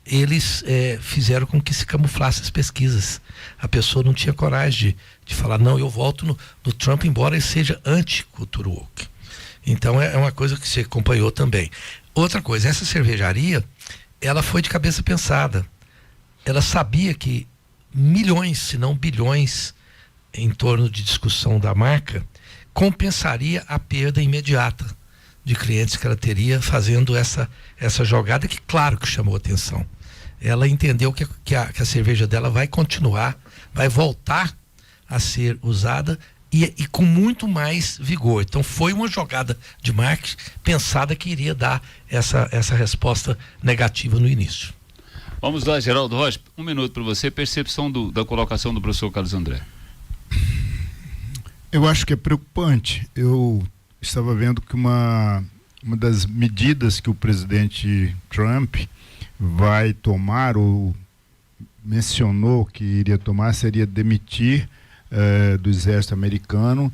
eles fizeram com que se camuflasse as pesquisas. A pessoa não tinha coragem de falar, não, eu voto no Trump, embora ele seja anti-cultura woke. Então é uma coisa que você acompanhou também. Outra coisa, essa cervejaria, ela foi de cabeça pensada. Ela sabia que milhões, se não bilhões, em torno de discussão da marca, compensaria a perda imediata de clientes que ela teria fazendo essa jogada, que claro que chamou atenção. Ela entendeu que a cerveja dela vai continuar, vai voltar a ser usada e com muito mais vigor. Então foi uma jogada de marketing pensada que iria dar essa resposta negativa no início. Vamos lá, Geraldo Rocha, 1 minuto para você, percepção da colocação do professor Carlos André. Eu acho que é preocupante. Eu estava vendo que uma das medidas que o presidente Trump vai tomar, ou mencionou que iria tomar, seria demitir do exército americano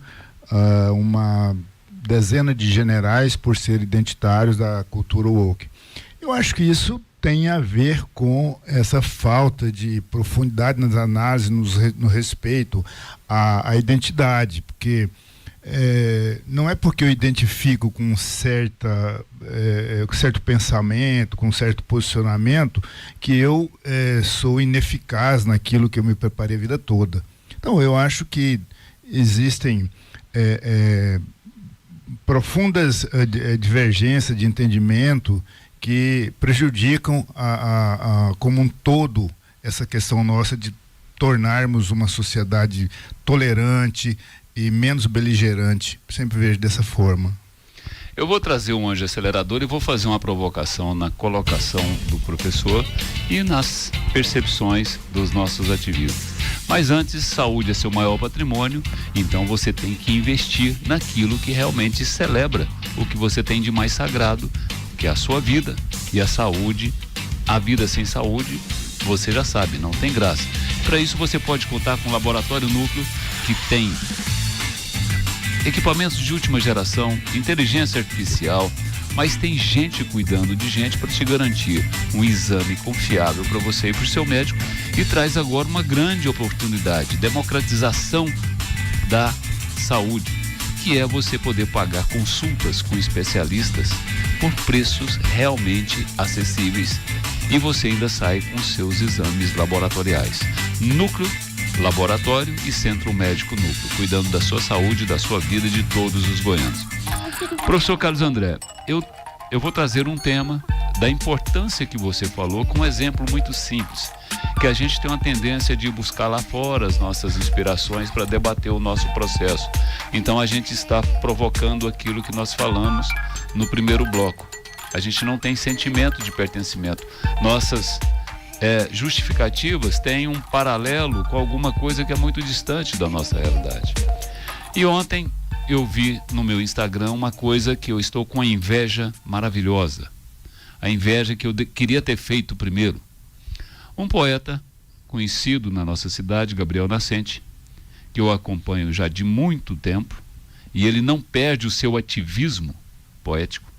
uma dezena de generais por serem identitários da cultura woke. Eu acho que isso tem a ver com essa falta de profundidade nas análises, no respeito à identidade, porque não é porque eu identifico com certo pensamento, com certo posicionamento, que eu sou ineficaz naquilo que eu me preparei a vida toda. Então eu acho que existem profundas divergências de entendimento que prejudicam como um todo essa questão nossa de tornarmos uma sociedade tolerante e menos beligerante. Sempre vejo dessa forma. Eu vou trazer um anjo acelerador e vou fazer uma provocação na colocação do professor e nas percepções dos nossos ativistas. Mas antes, saúde é seu maior patrimônio, então você tem que investir naquilo que realmente celebra o que você tem de mais sagrado, que é a sua vida. E a saúde, a vida sem saúde, você já sabe, não tem graça. Para isso você pode contar com o Laboratório Núcleo, que tem equipamentos de última geração, inteligência artificial, mas tem gente cuidando de gente para te garantir um exame confiável para você e para o seu médico, e traz agora uma grande oportunidade, democratização da saúde, que é você poder pagar consultas com especialistas por preços realmente acessíveis, e você ainda sai com seus exames laboratoriais. Núcleo, Laboratório e Centro Médico Núcleo, cuidando da sua saúde, da sua vida e de todos os goianos. Professor Carlos André, eu eu vou trazer um tema da importância que você falou com um exemplo muito simples, que a gente tem uma tendência de buscar lá fora as nossas inspirações para debater o nosso processo. Então a gente está provocando aquilo que nós falamos no primeiro bloco. A gente não tem sentimento de pertencimento. Nossas justificativas têm um paralelo com alguma coisa que é muito distante da nossa realidade. E ontem eu vi no meu Instagram uma coisa que eu estou com uma inveja maravilhosa. A inveja que eu queria ter feito primeiro. Um poeta conhecido na nossa cidade, Gabriel Nascente, que eu acompanho já de muito tempo, e ele não perde o seu ativismo poético.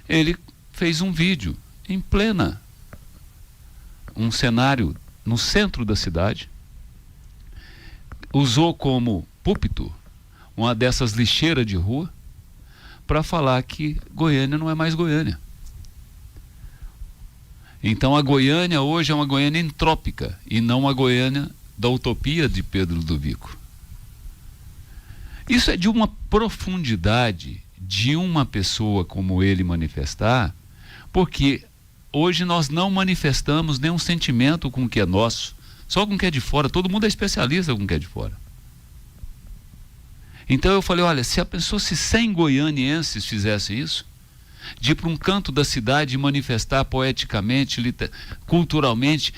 Ele fez um vídeo em um cenário no centro da cidade, usou como púlpito uma dessas lixeiras de rua para falar que Goiânia não é mais Goiânia. Então a Goiânia hoje é uma Goiânia entrópica e não a Goiânia da utopia de Pedro Ludovico. Isso é de uma profundidade de uma pessoa como ele manifestar, porque hoje nós não manifestamos nenhum sentimento com o que é nosso, só com o que é de fora. Todo mundo é especialista com o que é de fora. Então eu falei, olha, se a pessoa, se 100 goianienses fizessem isso, de ir para um canto da cidade e manifestar poeticamente, culturalmente,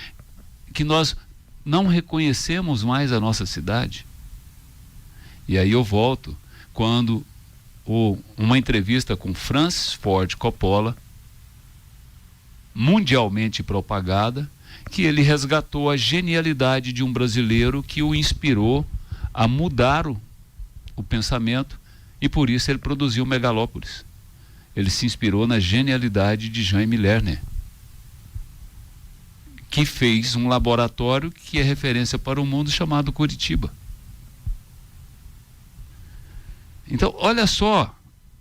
que nós não reconhecemos mais a nossa cidade. E aí eu volto quando uma entrevista com Francis Ford Coppola, mundialmente propagada, que ele resgatou a genialidade de um brasileiro que o inspirou a mudar o pensamento, e por isso ele produziu Megalópolis. Ele se inspirou na genialidade de Jaime Lerner, que fez um laboratório que é referência para o mundo, chamado Curitiba. Então, olha só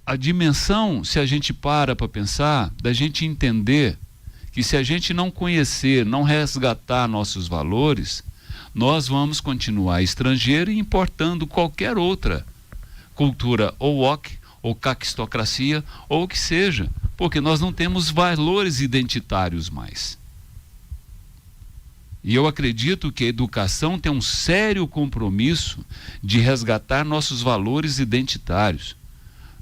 a dimensão, se a gente para pensar, da gente entender que se a gente não conhecer, não resgatar nossos valores, nós vamos continuar estrangeiro e importando qualquer outra cultura, ou woke, ou caquistocracia, ou o que seja, porque nós não temos valores identitários mais. E eu acredito que a educação tem um sério compromisso de resgatar nossos valores identitários.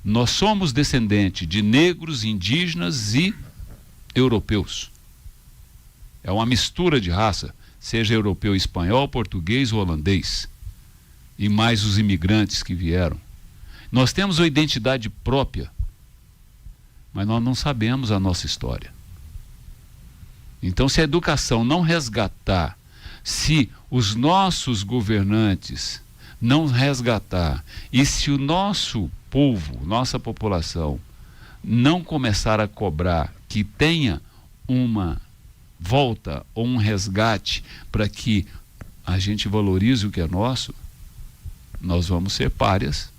Nós somos descendentes de negros, indígenas e europeus. É uma mistura de raça, seja europeu, espanhol, português ou holandês. E mais os imigrantes que vieram. Nós temos uma identidade própria, mas nós não sabemos a nossa história. Então, se a educação não resgatar, se os nossos governantes não resgatar, e se o nosso povo, nossa população, não começar a cobrar que tenha uma volta ou um resgate para que a gente valorize o que é nosso, nós vamos ser párias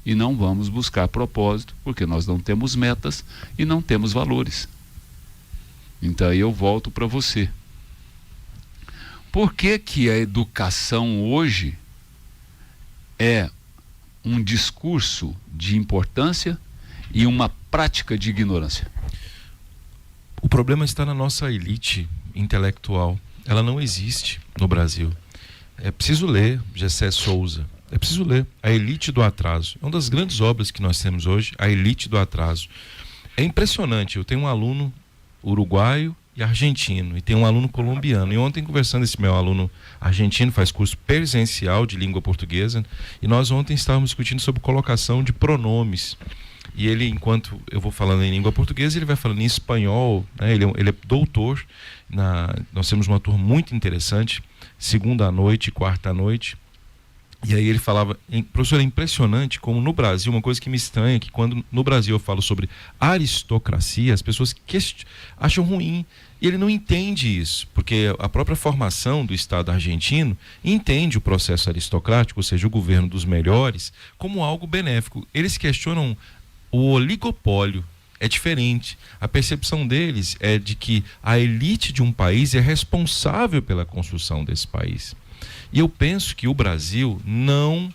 e não vamos buscar propósito, porque nós não temos metas e não temos valores. Então aí eu volto para você. Por que que a educação hoje é um discurso de importância e uma prática de ignorância? O problema está na nossa elite intelectual. Ela não existe no Brasil. É preciso ler Gessé Souza. É preciso ler A Elite do Atraso. É uma das grandes obras que nós temos hoje, A Elite do Atraso. É impressionante. Eu tenho um aluno uruguaio e argentino, e tenho um aluno colombiano. E ontem, conversando, esse meu aluno argentino faz curso presencial de língua portuguesa, e nós ontem estávamos discutindo sobre colocação de pronomes. E ele, enquanto eu vou falando em língua portuguesa, ele vai falando em espanhol, né? Ele é doutor. Nós temos uma turma muito interessante, segunda à noite, quarta à noite. E aí ele falava, professor, é impressionante como no Brasil, uma coisa que me estranha, que quando no Brasil eu falo sobre aristocracia, as pessoas acham ruim. E ele não entende isso, porque a própria formação do Estado argentino entende o processo aristocrático, ou seja, o governo dos melhores, como algo benéfico. Eles questionam o oligopólio. É diferente. A percepção deles é de que a elite de um país é responsável pela construção desse país. E eu penso que o Brasil não...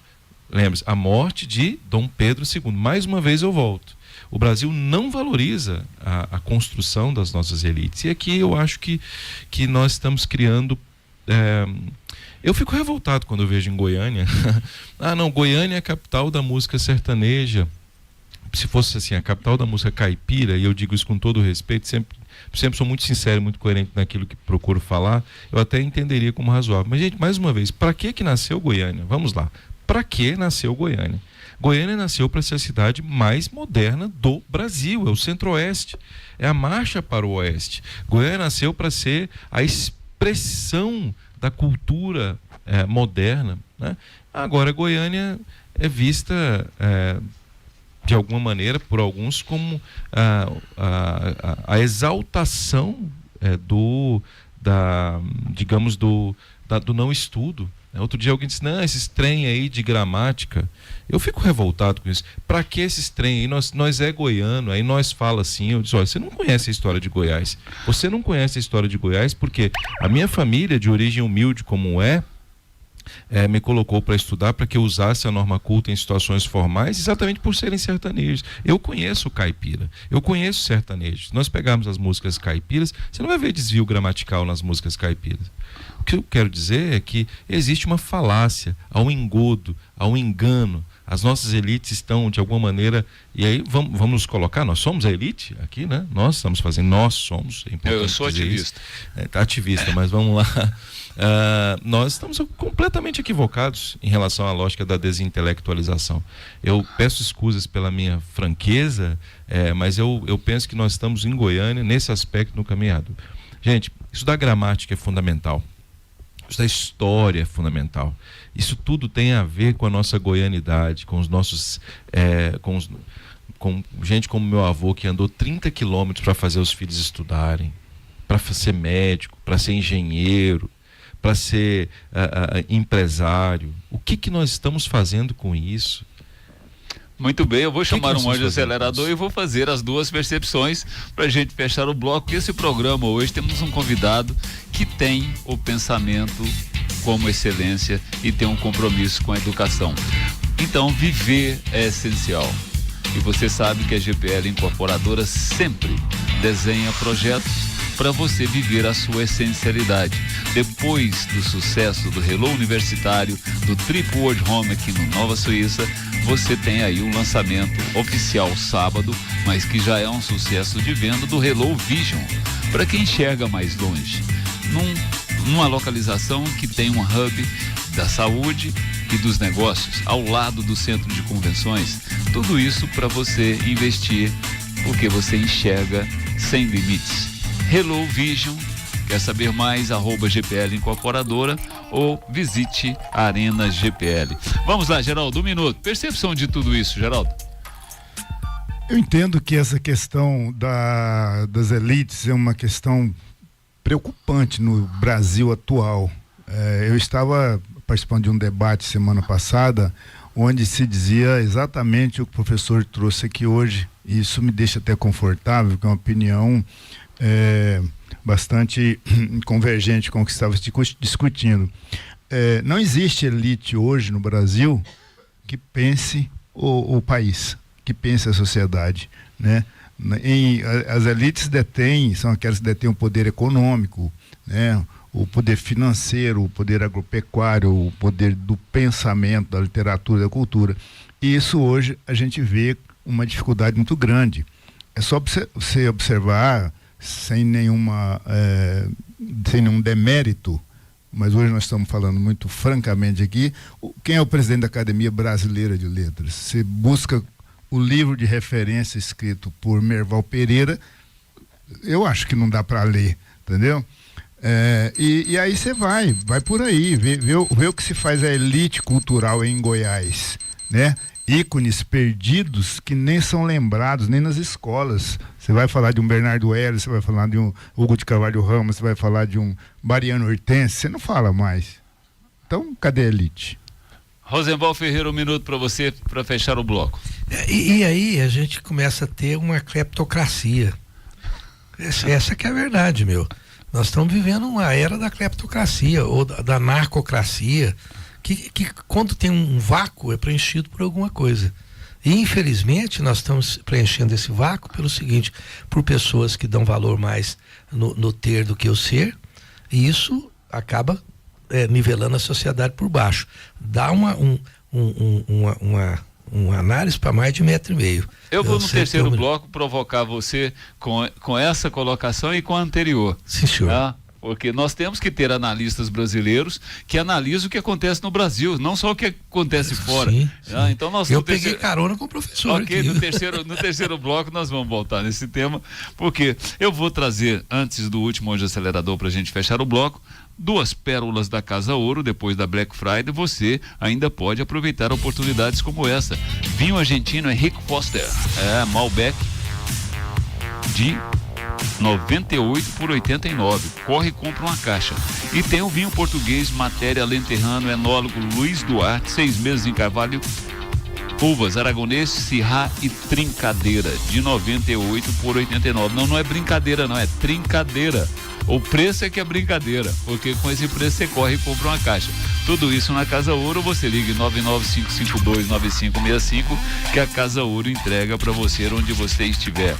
Lembre-se, a morte de Dom Pedro II. Mais uma vez eu volto. O Brasil não valoriza a construção das nossas elites. E aqui eu acho que nós estamos criando... Eu fico revoltado quando eu vejo em Goiânia. Não, Goiânia é a capital da música sertaneja. Se fosse assim, a capital da música caipira, e eu digo isso com todo respeito, sempre sou muito sincero, muito coerente naquilo que procuro falar, eu até entenderia como razoável. Mas, gente, mais uma vez, para que nasceu Goiânia? Vamos lá. Para que nasceu Goiânia? Goiânia nasceu para ser a cidade mais moderna do Brasil, é o Centro-Oeste, é a marcha para o Oeste. Goiânia nasceu para ser a expressão da cultura moderna, né? Agora, Goiânia é vista... de alguma maneira, por alguns, como a exaltação do não estudo. Outro dia alguém disse, não, esses trem aí de gramática. Eu fico revoltado com isso. Para que esses trem aí? Nós é goiano, aí nós fala assim, eu disse, olha, você não conhece a história de Goiás. Você não conhece a história de Goiás porque a minha família, de origem humilde como me colocou para estudar, para que eu usasse a norma culta em situações formais, exatamente por serem sertanejos. Eu conheço o caipira, eu conheço sertanejos. Se nós pegarmos as músicas caipiras, você não vai ver desvio gramatical nas músicas caipiras. O que eu quero dizer é que existe uma falácia, há um engodo, há um engano. As nossas elites estão, de alguma maneira, e aí vamos nos colocar, nós somos a elite aqui, né? Nós estamos fazendo, nós somos. Eu sou ativista. Ativista, mas vamos lá. Nós estamos completamente equivocados em relação à lógica da desintelectualização. Eu peço escusas pela minha franqueza, mas eu penso que nós estamos em Goiânia, nesse aspecto, no caminho errado. Gente, isso da gramática é fundamental. Isso da história é fundamental. Isso tudo tem a ver com a nossa goianidade, com os nossos... com gente como meu avô, que andou 30 quilômetros para fazer os filhos estudarem, para ser médico, para ser engenheiro, para ser empresário. O que nós estamos fazendo com isso? Muito bem, eu vou chamar um anjo acelerador e vou fazer as duas percepções para a gente fechar o bloco. Esse programa hoje temos um convidado que tem o pensamento como excelência e tem um compromisso com a educação. Então, viver é essencial. E você sabe que a GPL Incorporadora sempre desenha projetos para você viver a sua essencialidade. Depois do sucesso do Hello Universitário, do Trip World Home aqui no Nova Suíça, você tem aí um lançamento oficial sábado, mas que já é um sucesso de venda do Hello Vision, para quem enxerga mais longe. Numa localização que tem um hub da saúde e dos negócios, ao lado do centro de convenções. Tudo isso para você investir, porque você enxerga sem limites. Hello Vision, quer saber mais? @GPL Incorporadora ou visite a Arena GPL. Vamos lá, Geraldo, 1 minuto. Percepção de tudo isso, Geraldo. Eu entendo que essa questão das elites é uma questão preocupante no Brasil atual. Eu estava participando de um debate semana passada, onde se dizia exatamente o que o professor trouxe aqui hoje, e isso me deixa até confortável, que é uma opinião bastante convergente com o que estava discutindo. Não existe elite hoje no Brasil que pense o país, que pense a sociedade, né? As elites são aquelas que detêm o poder econômico, né? O poder financeiro, o poder agropecuário, o poder do pensamento, da literatura, da cultura. E isso hoje a gente vê uma dificuldade muito grande. É só você observar, sem nenhum demérito, mas hoje nós estamos falando muito francamente aqui, quem é o presidente da Academia Brasileira de Letras? Você busca o livro de referência escrito por Merval Pereira, eu acho que não dá para ler, entendeu? E aí você vai por aí, vê o que se faz a elite cultural em Goiás, né? Ícones perdidos que nem são lembrados, nem nas escolas. Você vai falar de um Bernardo Hélio, você vai falar de um Hugo de Carvalho Ramos, você vai falar de um Mariano Hortense, você não fala mais. Então, cadê a elite? Rosenval Ferreira, 1 minuto para você, para fechar o bloco. E aí a gente começa a ter uma cleptocracia. Essa que é a verdade, meu. Nós estamos vivendo uma era da cleptocracia ou da narcocracia, que quando tem um vácuo é preenchido por alguma coisa. E infelizmente nós estamos preenchendo esse vácuo pelo seguinte, por pessoas que dão valor mais no ter do que o ser, e isso acaba nivelando a sociedade por baixo. Dá uma análise para mais de 1,5 metro. Eu vou no terceiro bloco provocar você com essa colocação e com a anterior. Sim, senhor. Tá? Porque nós temos que ter analistas brasileiros que analisam o que acontece no Brasil, não só o que acontece fora. Sim. Então eu peguei carona com o professor. Ok, no terceiro bloco nós vamos voltar nesse tema, porque eu vou trazer, antes do último Hoje Acelerador, para a gente fechar o bloco, 2 pérolas da Casa Ouro. Depois da Black Friday, você ainda pode aproveitar oportunidades como essa. Vinho argentino Henrique Foster, Malbec, de 98 por 89. Corre e compra uma caixa. E tem o vinho português Matéria Lenterrano Enólogo Luiz Duarte, 6 meses em carvalho, uvas Aragonês, Syrah e Trincadeira, de 98 por 89. Não é brincadeira, não, é trincadeira. O preço é que é brincadeira, porque com esse preço você corre e compra uma caixa. Tudo isso na Casa Ouro. Você liga em 995529565, que a Casa Ouro entrega para você onde você estiver.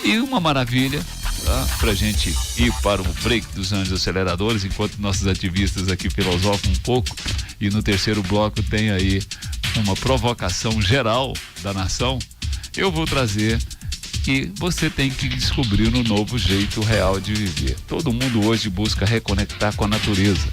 E uma maravilha, tá? Pra gente ir para o break dos Anjos Aceleradores, enquanto nossos ativistas aqui filosofam um pouco, e no terceiro bloco tem aí uma provocação geral da nação. Eu vou trazer que você tem que descobrir um novo jeito real de viver. Todo mundo hoje busca reconectar com a natureza.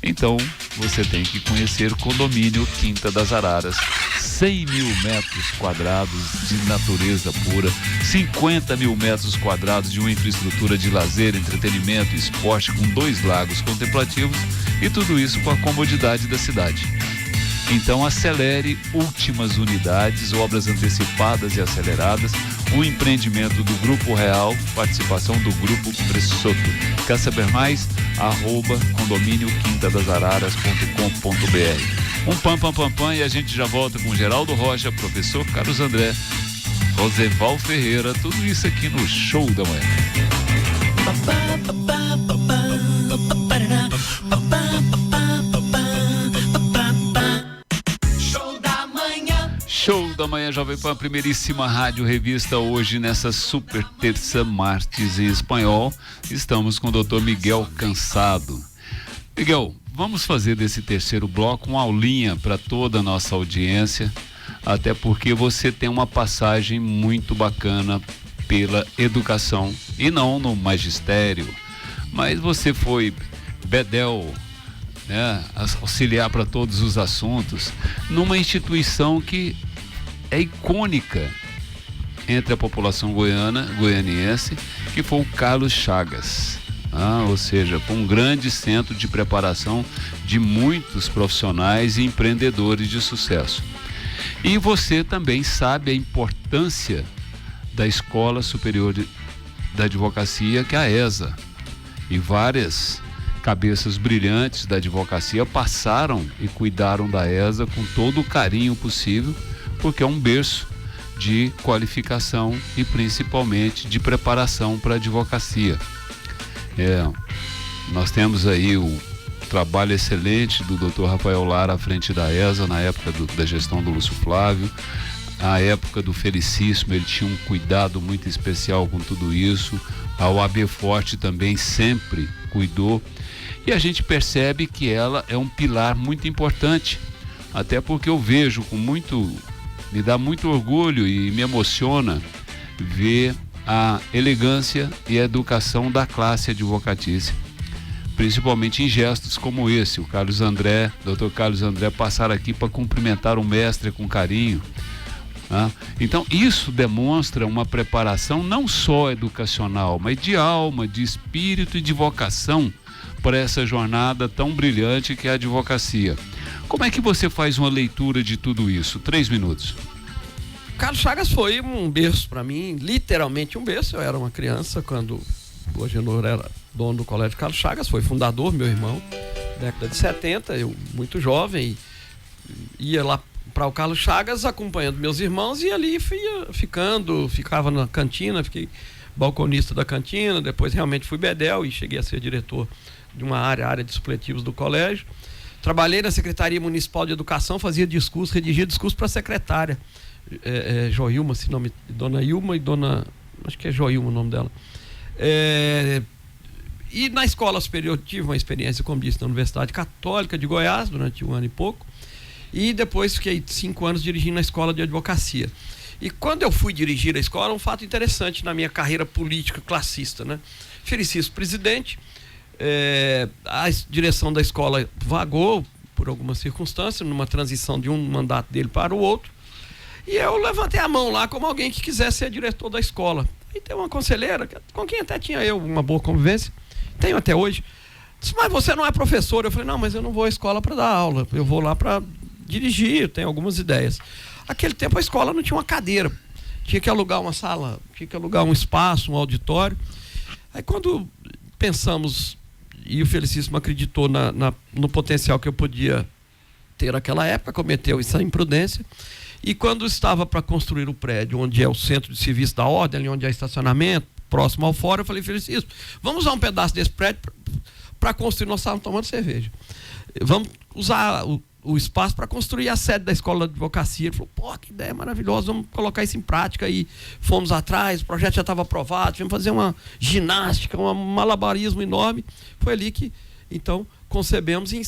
Então, você tem que conhecer o condomínio Quinta das Araras. 100 mil metros quadrados de natureza pura, 50 mil metros quadrados de uma infraestrutura de lazer, entretenimento e esporte com 2 lagos contemplativos, e tudo isso com a comodidade da cidade. Então acelere últimas unidades, obras antecipadas e aceleradas, um empreendimento do Grupo Real, participação do Grupo Pressoto. Quer saber mais? @condomínioquintadasararas.com.br. Um pam e a gente já volta com Geraldo Rocha, professor Carlos André, Roseval Ferreira, tudo isso aqui no Show da Manhã. Show da Manhã, Jovem Pan, primeiríssima rádio revista, hoje nessa super terça martes em espanhol. Estamos com o Dr. Miguel Cansado. Miguel, vamos fazer desse terceiro bloco uma aulinha para toda a nossa audiência, até porque você tem uma passagem muito bacana pela educação, e não no magistério, mas você foi bedel, né, auxiliar para todos os assuntos, numa instituição que é icônica entre a população goianiense, que foi o Carlos Chagas. Ou seja, foi um grande centro de preparação de muitos profissionais e empreendedores de sucesso. E você também sabe a importância da Escola Superior da Advocacia, que é a ESA. E várias cabeças brilhantes da advocacia passaram e cuidaram da ESA com todo o carinho possível, porque é um berço de qualificação e principalmente de preparação para a advocacia. Nós temos aí o trabalho excelente do Dr. Rafael Lara à frente da ESA, na época da gestão do Lúcio Flávio, a época do Felicíssimo, ele tinha um cuidado muito especial com tudo isso. A OAB Forte também sempre cuidou, e a gente percebe que ela é um pilar muito importante, até porque eu vejo me dá muito orgulho e me emociona ver a elegância e a educação da classe advocatícia, principalmente em gestos como esse. O Carlos André, Dr. Carlos André, passar aqui para cumprimentar o mestre com carinho. Então isso demonstra uma preparação não só educacional, mas de alma, de espírito e de vocação para essa jornada tão brilhante que é a advocacia. Como é que você faz uma leitura de tudo isso? 3 minutos. Carlos Chagas foi um berço para mim, literalmente um berço. Eu era uma criança quando o Agenor era dono do Colégio Carlos Chagas, foi fundador, meu irmão, década de 70, eu muito jovem, ia lá para o Carlos Chagas acompanhando meus irmãos, e ali ficava na cantina, fiquei balconista da cantina, depois realmente fui bedel e cheguei a ser diretor de uma área de supletivos do colégio. Trabalhei na Secretaria Municipal de Educação, fazia discurso, redigia discurso para a secretária Joilma, se nome, dona Ilma e dona, acho que é Joilma o nome dela. E na escola superior tive uma experiência, como disse, na Universidade Católica de Goiás durante 1 ano e pouco, e depois fiquei 5 anos dirigindo a escola de advocacia. E quando eu fui dirigir a escola, um fato interessante na minha carreira política classista, né? Felicíssimo presidente, a direção da escola vagou por alguma circunstância, numa transição de um mandato dele para o outro, e eu levantei a mão lá como alguém que quisesse ser diretor da escola. E tem uma conselheira, com quem até tinha eu uma boa convivência, tenho até hoje, disse, mas você não é professor? Eu falei, não, mas eu não vou à escola para dar aula, eu vou lá para dirigir, tenho algumas ideias. Naquele tempo a escola não tinha uma cadeira, tinha que alugar uma sala, tinha que alugar um espaço, um auditório. Aí quando pensamos, e o Felicíssimo acreditou no potencial que eu podia ter naquela época, cometeu essa imprudência, e quando estava para construir o prédio, onde é o centro de serviço da ordem, ali onde há estacionamento, próximo ao fórum, eu falei, Felicíssimo, vamos usar um pedaço desse prédio para construir, nós estávamos tomando cerveja, vamos usar o espaço para construir a sede da escola de advocacia. Ele falou, pô, que ideia maravilhosa, vamos colocar isso em prática. E fomos atrás, o projeto já estava aprovado, tivemos que fazer uma ginástica, um malabarismo enorme. Foi ali que, então, concebemos e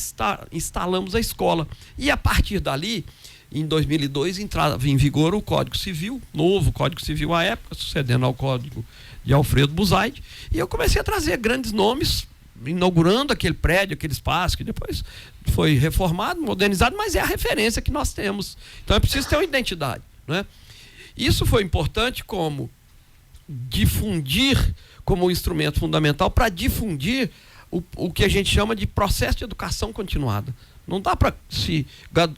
instalamos a escola. E a partir dali, em 2002, entrava em vigor o Código Civil, novo Código Civil à época, sucedendo ao Código de Alfredo Buzaide, e eu comecei a trazer grandes nomes, inaugurando aquele prédio, aquele espaço, que depois foi reformado, modernizado, mas é a referência que nós temos. Então é preciso ter uma identidade, né? Isso foi importante como difundir, como um instrumento fundamental para difundir o que a gente chama de processo de educação continuada. Não dá para se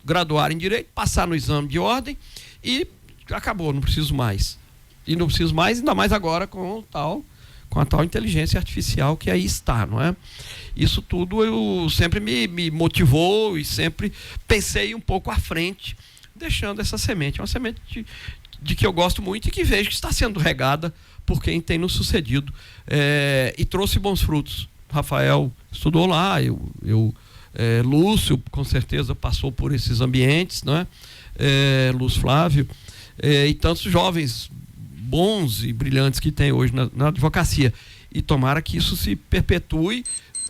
graduar em direito, passar no exame de ordem e acabou, não preciso mais. E não preciso mais, ainda mais agora com a tal inteligência artificial que aí está, não é? Isso tudo eu sempre me motivou e sempre pensei um pouco à frente, deixando essa semente. É uma semente de que eu gosto muito e que vejo que está sendo regada por quem tem nos sucedido e trouxe bons frutos. Rafael estudou lá, Lúcio com certeza passou por esses ambientes, não é? Lúcio Flávio e tantos jovens bons e brilhantes que tem hoje na advocacia. E tomara que isso se perpetue,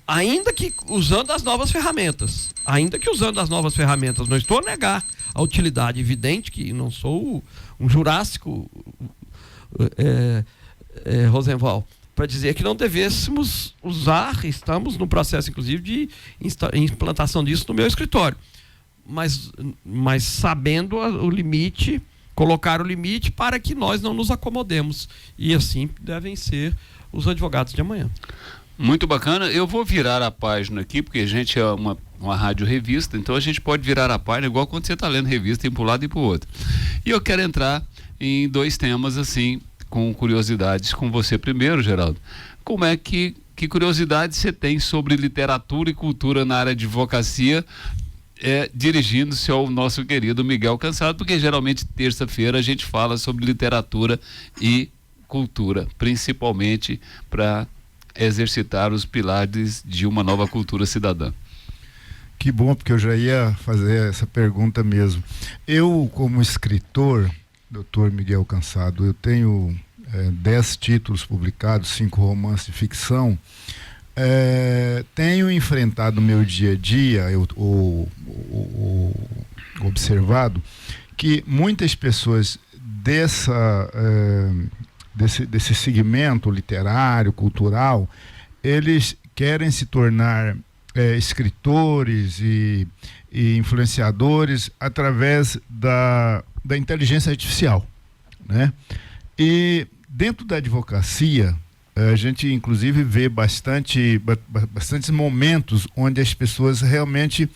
ainda que usando as novas ferramentas. Não estou a negar a utilidade, evidente que não sou um jurássico, Rosenval, para dizer que não devêssemos usar, estamos no processo, inclusive, de implantação disso no meu escritório. Mas sabendo o limite, colocar o limite para que nós não nos acomodemos. E assim devem ser os advogados de amanhã. Muito bacana. Eu vou virar a página aqui, porque a gente é uma rádio revista, então a gente pode virar a página igual quando você está lendo revista, ir para um lado e para o outro. E eu quero entrar em 2 temas, assim, com curiosidades com você primeiro, Geraldo. Como é que curiosidade você tem sobre literatura e cultura na área de advocacia, dirigindo-se ao nosso querido Miguel Cansado, porque geralmente terça-feira a gente fala sobre literatura e cultura, principalmente para exercitar os pilares de uma nova cultura cidadã. Que bom, porque eu já ia fazer essa pergunta mesmo. Eu, como escritor, Dr. Miguel Cansado, eu tenho 10 títulos publicados, 5 romances de ficção. Tenho enfrentado no meu dia a dia, observado que muitas pessoas desse segmento literário, cultural, eles querem se tornar escritores e influenciadores através da inteligência artificial, né? E dentro da advocacia, a gente inclusive vê bastantes momentos onde as pessoas realmente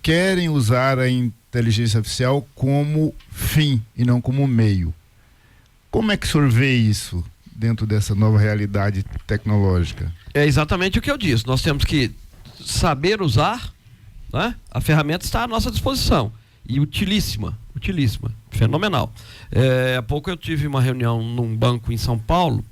querem usar a inteligência artificial como fim e não como meio. Como é que o senhor vê isso dentro dessa nova realidade tecnológica? É exatamente o que eu disse. Nós temos que saber usar, né? A ferramenta está à nossa disposição. E utilíssima, fenomenal. Há pouco eu tive uma reunião num banco em São Paulo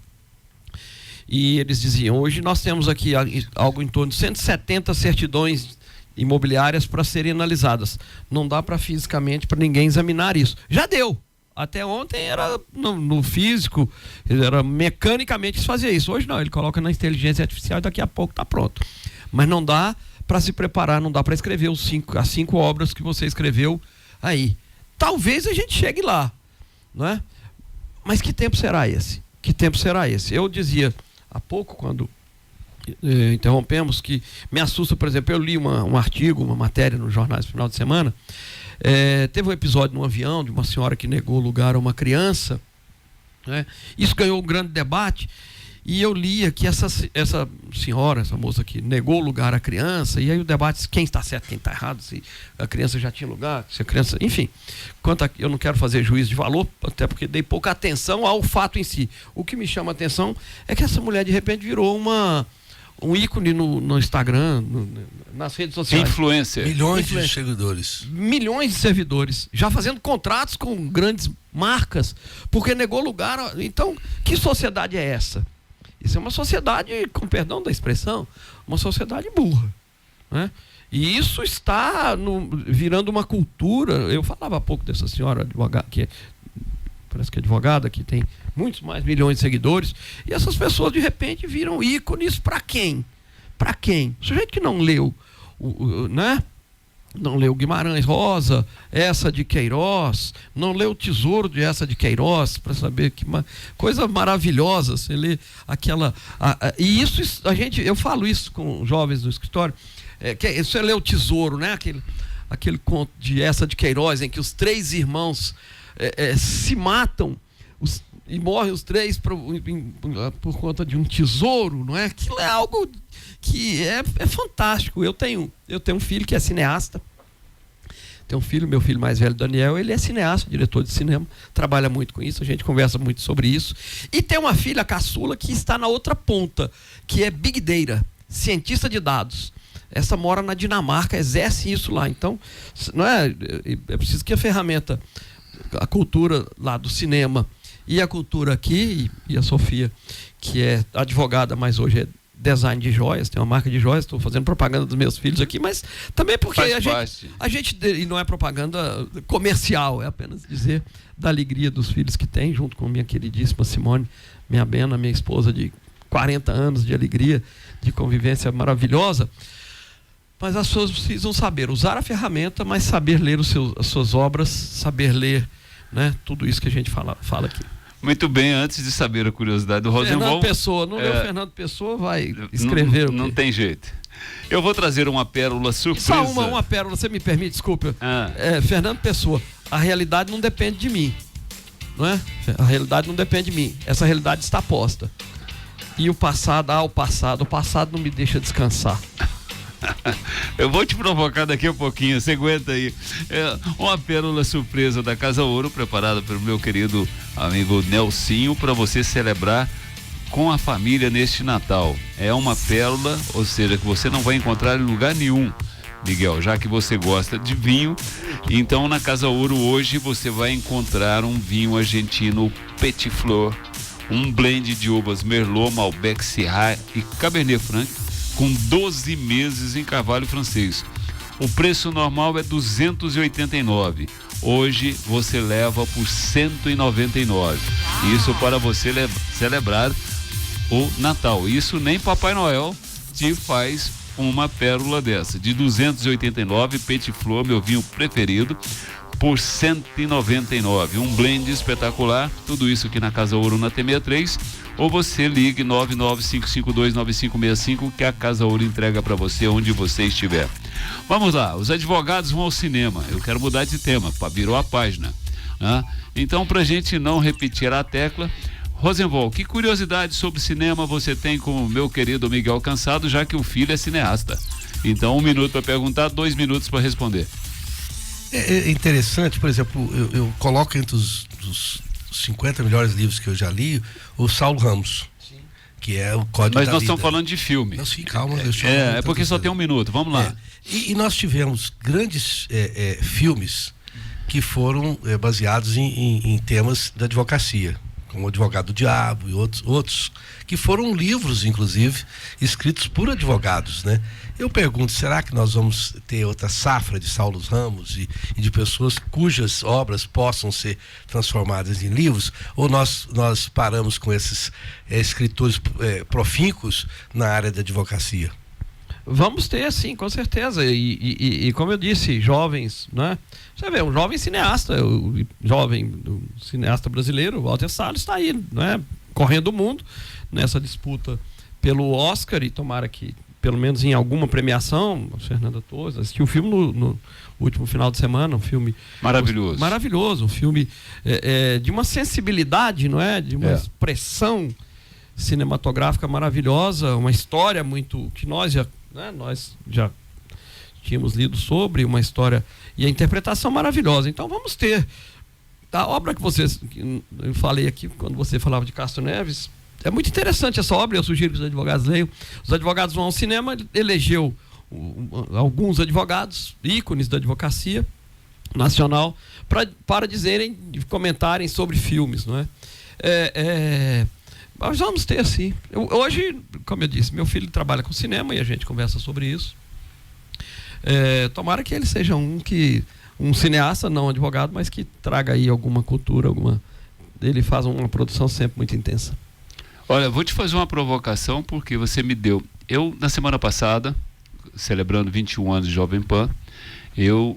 e eles diziam, hoje nós temos aqui algo em torno de 170 certidões imobiliárias para serem analisadas. Não dá para fisicamente para ninguém examinar isso. Já deu. Até ontem era no físico, era mecanicamente que se fazia isso. Hoje não, ele coloca na inteligência artificial e daqui a pouco está pronto. Mas não dá para se preparar, não dá para escrever as 5 obras que você escreveu aí. Talvez a gente chegue lá, não é? Mas que tempo será esse? Que tempo será esse? Eu dizia há pouco, quando interrompemos, que me assusta, por exemplo, eu li um artigo, uma matéria nos jornais no final de semana. Teve um episódio no avião de uma senhora que negou lugar a uma criança, né? Isso ganhou um grande debate, e eu lia que essa senhora, essa moça que negou lugar à criança, e aí o debate, quem está certo, quem está errado, se a criança já tinha lugar, se a criança, enfim, eu não quero fazer juízo de valor, até porque dei pouca atenção ao fato em si. O que me chama a atenção é que essa mulher de repente virou um ícone no Instagram, nas redes sociais. Influencer. Milhões de seguidores. Milhões de servidores. Já fazendo contratos com grandes marcas, porque negou lugar. Então, que sociedade é essa? Isso é uma sociedade, com perdão da expressão, uma sociedade burra, né? E isso está virando uma cultura. Eu falava há pouco dessa senhora advogada, que parece que é advogada, que tem muitos mais milhões de seguidores, e essas pessoas de repente viram ícones para quem? Para quem? O sujeito que não leu, né? Não leu Guimarães Rosa, essa de Queiroz, não leu o Tesouro de essa de Queiroz, para saber que coisa maravilhosa, você lê aquela... e isso, eu falo isso com jovens no escritório, você lê o Tesouro, né? Aquele conto de essa de Queiroz, em que os 3 irmãos se matam, e morrem os 3 por conta de um tesouro, não é? Aquilo é algo que é fantástico. Eu tenho um filho que é cineasta. Meu filho mais velho, Daniel, ele é cineasta, diretor de cinema, trabalha muito com isso, a gente conversa muito sobre isso. E tem uma filha caçula que está na outra ponta, que é Big Data, cientista de dados. Essa mora na Dinamarca, exerce isso lá. Então, não é preciso que a ferramenta, a cultura lá do cinema e a cultura aqui, e a Sofia, que é advogada, mas hoje é design de joias, tem uma marca de joias, estou fazendo propaganda dos meus filhos aqui, mas também porque a gente, e não é propaganda comercial, é apenas dizer da alegria dos filhos que tem, junto com minha queridíssima Simone, minha Bena, minha esposa de 40 anos de alegria, de convivência maravilhosa. Mas as pessoas precisam saber usar a ferramenta, mas saber ler as suas obras, saber ler, né, tudo isso que a gente fala aqui. Muito bem, antes de saber a curiosidade do Rosenwald... Fernando Pessoa, não leu Fernando Pessoa, vai escrever não tem jeito. Eu vou trazer uma pérola surpresa. Só uma pérola, você me permite, desculpa. Fernando Pessoa, a realidade não depende de mim, não é? A realidade não depende de mim, essa realidade está posta. E o passado não me deixa descansar. Eu vou te provocar daqui a pouquinho, você aguenta aí. Uma pérola surpresa da Casa Ouro, preparada pelo meu querido amigo Nelsinho, para você celebrar com a família neste Natal. É uma pérola, ou seja, que você não vai encontrar em lugar nenhum, Miguel, já que você gosta de vinho. Então na Casa Ouro hoje você vai encontrar um vinho argentino Petit Flor, um blend de uvas Merlot, Malbec, Syrah e Cabernet Franc, com 12 meses em carvalho francês. O preço normal é R$289. Hoje você leva por R$199. Isso para você celebrar o Natal. Isso nem Papai Noel te faz uma pérola dessa. De R$289, Petit Flor, meu vinho preferido, por R$199. Um blend espetacular. Tudo isso aqui na Casa Ouro, na T63. Ou você ligue 995529565 que a Casa Ouro entrega para você onde você estiver. Vamos lá, os advogados vão ao cinema. Eu quero mudar de tema, virou a página, né? Então, pra gente não repetir a tecla, Rosenwald, que curiosidade sobre cinema você tem com o meu querido Miguel Cansado, já que o filho é cineasta? Então, 1 minuto para perguntar, 2 minutos para responder. É interessante, por exemplo, eu coloco entre os 50 melhores livros que eu já li, o Saulo Ramos, que é o Código da Vida. Mas nós estamos falando de filme. Não, sim, calma. É porque só tem 1 minuto, vamos lá. E nós tivemos grandes filmes que foram baseados em temas da advocacia, como O Advogado do Diabo e outros que foram livros, inclusive, escritos por advogados, né? Eu pergunto, será que nós vamos ter outra safra de Saulo Ramos e de pessoas cujas obras possam ser transformadas em livros? Ou nós paramos com esses escritores profícuos na área da advocacia? Vamos ter, sim, com certeza. E como eu disse, jovens, né? Você vê, um jovem cineasta, o jovem cineasta brasileiro, Walter Salles, está aí, né? Correndo o mundo nessa disputa pelo Oscar, e tomara que, pelo menos em alguma premiação, a Fernanda Torres assistiu o filme no último final de semana, um filme maravilhoso, um filme de uma sensibilidade, não é? De uma expressão cinematográfica maravilhosa, uma história muito que nós já tínhamos lido sobre, uma história e a interpretação maravilhosa. Então vamos ter a obra que eu falei aqui quando você falava de Castro Neves. É muito interessante essa obra, eu sugiro que os advogados leiam. Os advogados vão ao cinema, elegeu alguns advogados, ícones da advocacia nacional, para dizerem, comentarem sobre filmes, não é? Nós vamos ter, sim. Hoje, como eu disse, meu filho trabalha com cinema e a gente conversa sobre isso. Tomara que ele seja um cineasta, não advogado, mas que traga aí alguma cultura, ele faz uma produção sempre muito intensa. Olha, vou te fazer uma provocação, porque você me deu... Eu, na semana passada, celebrando 21 anos de Jovem Pan, eu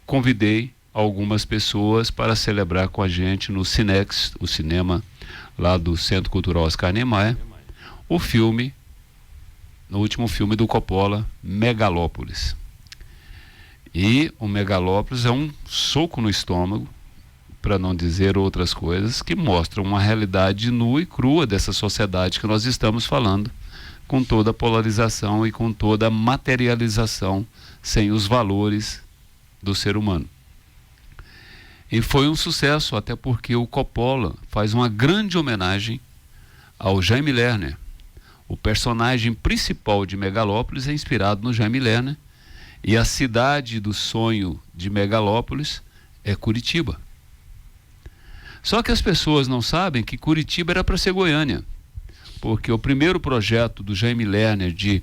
convidei algumas pessoas para celebrar com a gente no Cinex, o cinema lá do Centro Cultural Oscar Niemeyer, o último filme do Coppola, Megalópolis. E o Megalópolis é um soco no estômago, para não dizer outras coisas, que mostram uma realidade nua e crua dessa sociedade que nós estamos falando, com toda a polarização e com toda a materialização, sem os valores do ser humano. E foi um sucesso, até porque o Coppola faz uma grande homenagem ao Jaime Lerner. O personagem principal de Megalópolis é inspirado no Jaime Lerner, e a cidade do sonho de Megalópolis é Curitiba. Só que as pessoas não sabem que Curitiba era para ser Goiânia, porque o primeiro projeto do Jaime Lerner de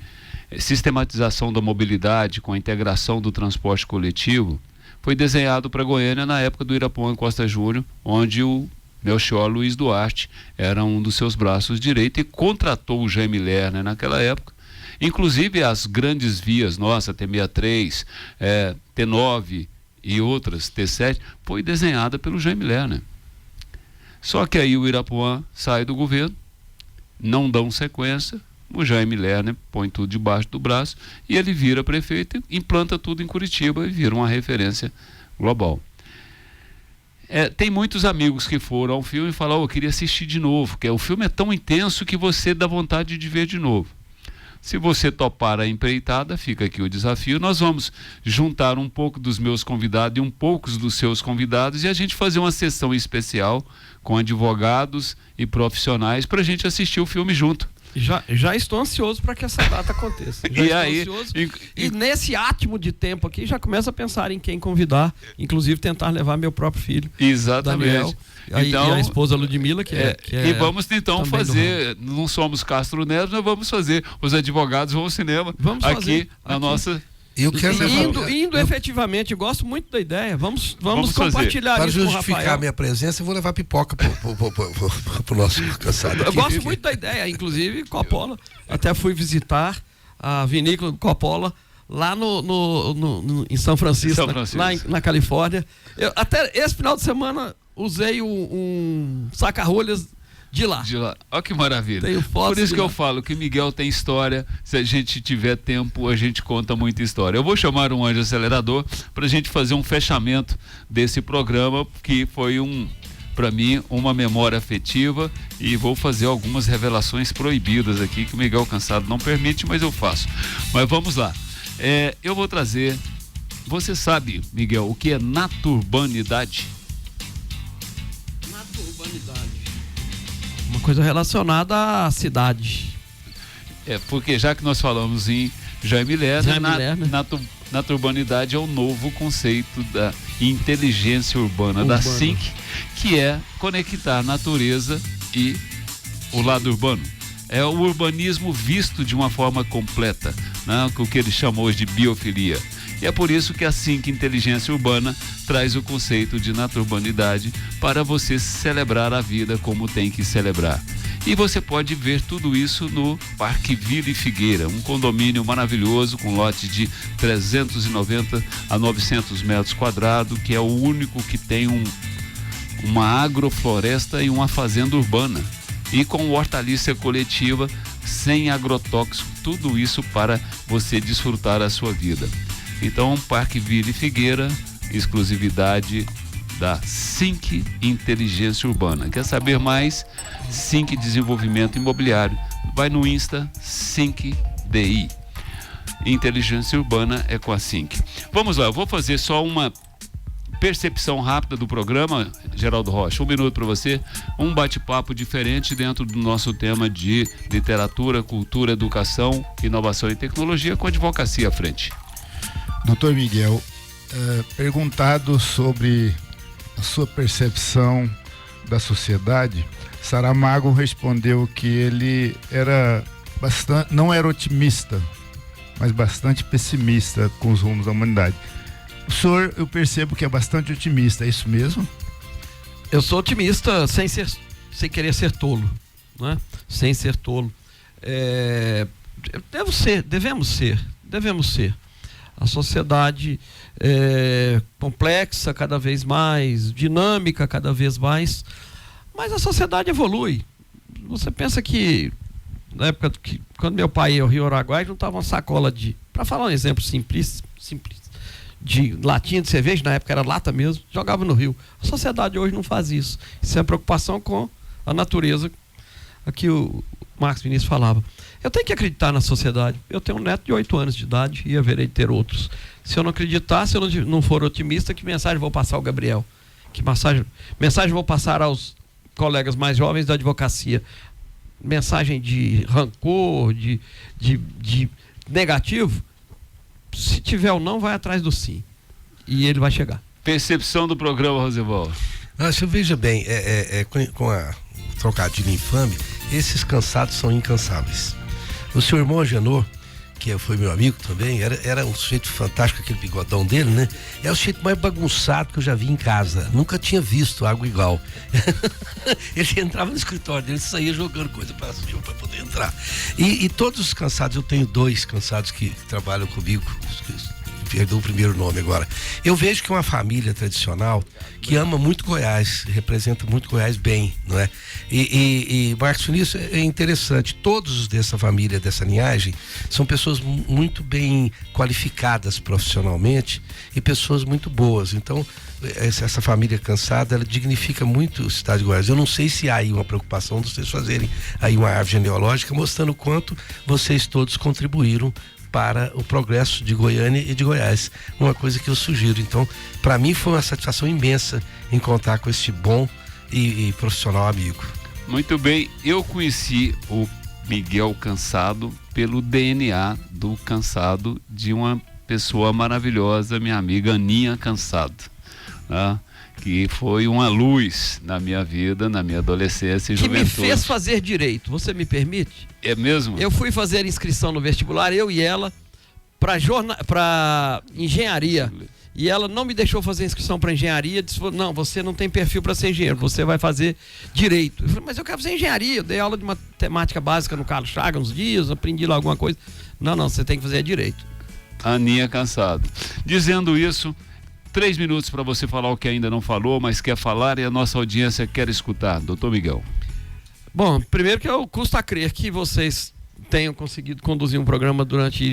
sistematização da mobilidade com a integração do transporte coletivo foi desenhado para Goiânia na época do Irapuã Costa Júnior, onde o Melchior Luiz Duarte era um dos seus braços direitos e contratou o Jaime Lerner naquela época. Inclusive as grandes vias, T63, T9 e outras, T7, foi desenhada pelo Jaime Lerner. Só que aí o Irapuã sai do governo, não dão sequência, o Jaime Lerner põe tudo debaixo do braço e ele vira prefeito e implanta tudo em Curitiba e vira uma referência global. Tem muitos amigos que foram ao filme e falam, eu queria assistir de novo, porque o filme é tão intenso que você dá vontade de ver de novo. Se você topar a empreitada, fica aqui o desafio. Nós vamos juntar um pouco dos meus convidados e um pouco dos seus convidados e a gente fazer uma sessão especial com advogados e profissionais para a gente assistir o filme junto. Já estou ansioso para que essa data aconteça. E nesse átimo de tempo aqui, já começo a pensar em quem convidar, inclusive tentar levar meu próprio filho. Exatamente. Daniel, então, e a esposa Ludmila, que é e vamos então fazer, não somos Castro Neves, mas vamos fazer, os advogados vão ao cinema, aqui na nossa... Eu quero indo efetivamente, eu gosto muito da ideia. Vamos compartilhar para isso com o justificar Rafael. A minha presença, eu vou levar pipoca pro nosso cansado. Eu gosto muito da ideia, inclusive Coppola. Até fui visitar a vinícola do Coppola lá em São Francisco, lá na Califórnia. Eu, até esse final de semana usei um saca-rolhas de lá. Olha que maravilha. Tenho fotos. Por isso que eu falo que Miguel tem história. Se a gente tiver tempo, a gente conta muita história. Eu vou chamar um anjo acelerador para a gente fazer um fechamento desse programa, que foi para mim, uma memória afetiva, e vou fazer algumas revelações proibidas aqui que o Miguel Cansado não permite, mas eu faço. Mas vamos lá. Eu vou trazer... Você sabe, Miguel, o que é naturbanidade? Naturbanidade. Uma coisa relacionada à cidade. Porque já que nós falamos em Jaime Lerner, naturbanidade é o novo conceito da inteligência urbana, da SINC, que é conectar natureza e o lado urbano. É o urbanismo visto de uma forma completa, né? O que ele chamou de biofilia. E é por isso que a SINC Inteligência Urbana traz o conceito de naturbanidade para você celebrar a vida como tem que celebrar. E você pode ver tudo isso no Parque Vila e Figueira, um condomínio maravilhoso com lote de 390 a 900 metros quadrados, que é o único que tem uma agrofloresta e uma fazenda urbana. E com hortaliça coletiva, sem agrotóxico, tudo isso para você desfrutar a sua vida. Então, Parque Vila e Figueira, exclusividade da SINC Inteligência Urbana. Quer saber mais? SINC Desenvolvimento Imobiliário. Vai no Insta, SINC DI. Inteligência Urbana é com a SINC. Vamos lá, eu vou fazer só uma percepção rápida do programa, Geraldo Rocha. 1 minuto para você, um bate-papo diferente dentro do nosso tema de literatura, cultura, educação, inovação e tecnologia, com a advocacia à frente. Doutor Miguel, perguntado sobre a sua percepção da sociedade, Saramago respondeu que ele era não era otimista, mas bastante pessimista com os rumos da humanidade. O senhor, eu percebo que é bastante otimista, é isso mesmo? Eu sou otimista sem querer ser tolo, né? Sem ser tolo. Devemos ser. A sociedade é complexa cada vez mais, dinâmica cada vez mais, mas a sociedade evolui. Você pensa que na época quando meu pai ia ao Rio Araguaia, juntava uma sacola para falar um exemplo simples, de latinha de cerveja, na época era lata mesmo, jogava no rio. A sociedade hoje não faz isso. Isso é uma preocupação com a natureza. Aqui o Marcos Vinícius falava. Eu tenho que acreditar na sociedade. Eu tenho um neto de 8 anos de idade e haverei de ter outros. Se eu não acreditar, se eu não for otimista, que mensagem vou passar ao Gabriel? Que mensagem vou passar aos colegas mais jovens da advocacia? Mensagem de rancor, de negativo? Se tiver ou não, vai atrás do sim. E ele vai chegar. Percepção do programa, Roosevelt. Nossa, veja bem, com a trocadilho infame, esses cansados são incansáveis. O seu irmão Agenor, que foi meu amigo também, era um sujeito fantástico, aquele bigodão dele, né? É o sujeito mais bagunçado que eu já vi em casa. Nunca tinha visto algo igual. Ele entrava no escritório dele e saía jogando coisa para cima para poder entrar. E todos os cansados, eu tenho 2 cansados que trabalham comigo, perdeu o primeiro nome agora. Eu vejo que é uma família tradicional que ama muito Goiás, representa muito Goiás bem, não é? E Marcos Vinícius, é interessante, todos dessa família, dessa linhagem, são pessoas muito bem qualificadas profissionalmente e pessoas muito boas. Então, essa família cansada, ela dignifica muito o estado de Goiás. Eu não sei se há aí uma preocupação de vocês fazerem aí uma árvore genealógica mostrando o quanto vocês todos contribuíram para o progresso de Goiânia e de Goiás, uma coisa que eu sugiro. Então, para mim foi uma satisfação imensa em contar com este bom e profissional amigo. Muito bem, eu conheci o Miguel Cansado pelo DNA do Cansado, de uma pessoa maravilhosa, minha amiga Aninha Cansado, né? Que foi uma luz na minha vida, na minha adolescência e juventude. Que me fez fazer direito, você me permite? É mesmo? Eu fui fazer inscrição no vestibular, eu e ela, para engenharia. E ela não me deixou fazer inscrição para engenharia, disse, não, você não tem perfil para ser engenheiro, você vai fazer direito. Eu falei, mas eu quero fazer engenharia, eu dei aula de matemática básica no Carlos Chagas uns dias, aprendi lá alguma coisa. Não, você tem que fazer direito. Aninha Cansado. Dizendo isso, 3 minutos para você falar o que ainda não falou, mas quer falar e a nossa audiência quer escutar. Doutor Miguel. Bom, primeiro que eu custa crer que vocês tenham conseguido conduzir um programa durante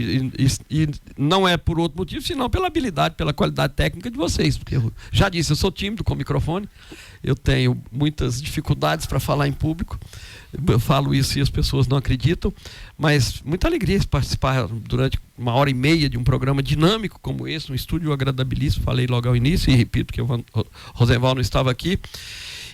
e não é por outro motivo, senão pela habilidade, pela qualidade técnica de vocês, porque eu já disse, eu sou tímido com o microfone, eu tenho muitas dificuldades para falar em público, eu falo isso e as pessoas não acreditam, mas muita alegria participar durante 1h30 de um programa dinâmico como esse, um estúdio agradabilíssimo, falei logo ao início e repito que o Rosenval não estava aqui,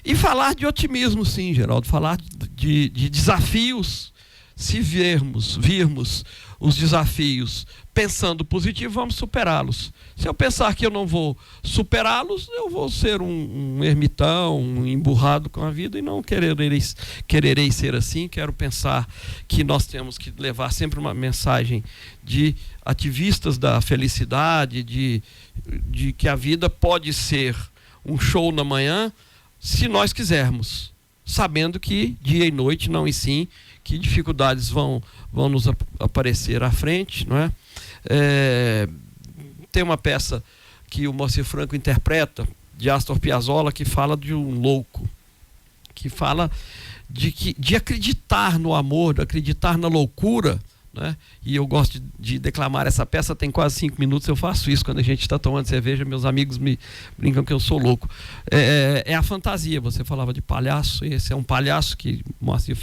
e falar de otimismo sim, Geraldo, falar de desafios se virmos os desafios pensando positivo, vamos superá-los. Se eu pensar que eu não vou superá-los, eu vou ser um ermitão, um emburrado com a vida, e não quererei ser assim. Quero pensar que nós temos que levar sempre uma mensagem de ativistas da felicidade, de que a vida pode ser um show na manhã, se nós quisermos, sabendo que dia e noite, não e sim, que dificuldades vão nos aparecer à frente, não é? Tem uma peça que o Moacir Franco interpreta, de Astor Piazzolla, que fala de um louco, que fala de acreditar no amor, de acreditar na loucura, né? E eu gosto de declamar essa peça, tem quase 5 minutos, eu faço isso quando a gente está tomando cerveja, meus amigos me brincam que eu sou louco. É a fantasia. Você falava de palhaço, esse é um palhaço que Moacir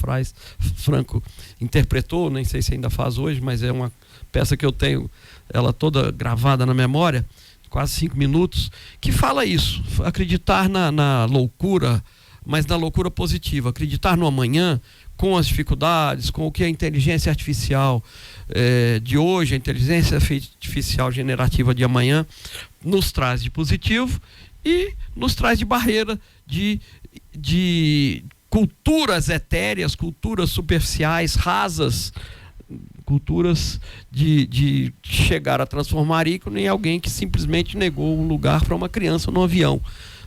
Franco interpretou, nem sei se ainda faz hoje, mas é uma peça que eu tenho ela toda gravada na memória, quase 5 minutos, que fala isso, acreditar na loucura, mas na loucura positiva, acreditar no amanhã, com as dificuldades, com o que a inteligência artificial de hoje, a inteligência artificial generativa de amanhã, nos traz de positivo e nos traz de barreira de culturas etéreas, culturas superficiais, rasas, culturas de chegar a transformar ícone em alguém que simplesmente negou um lugar para uma criança no avião.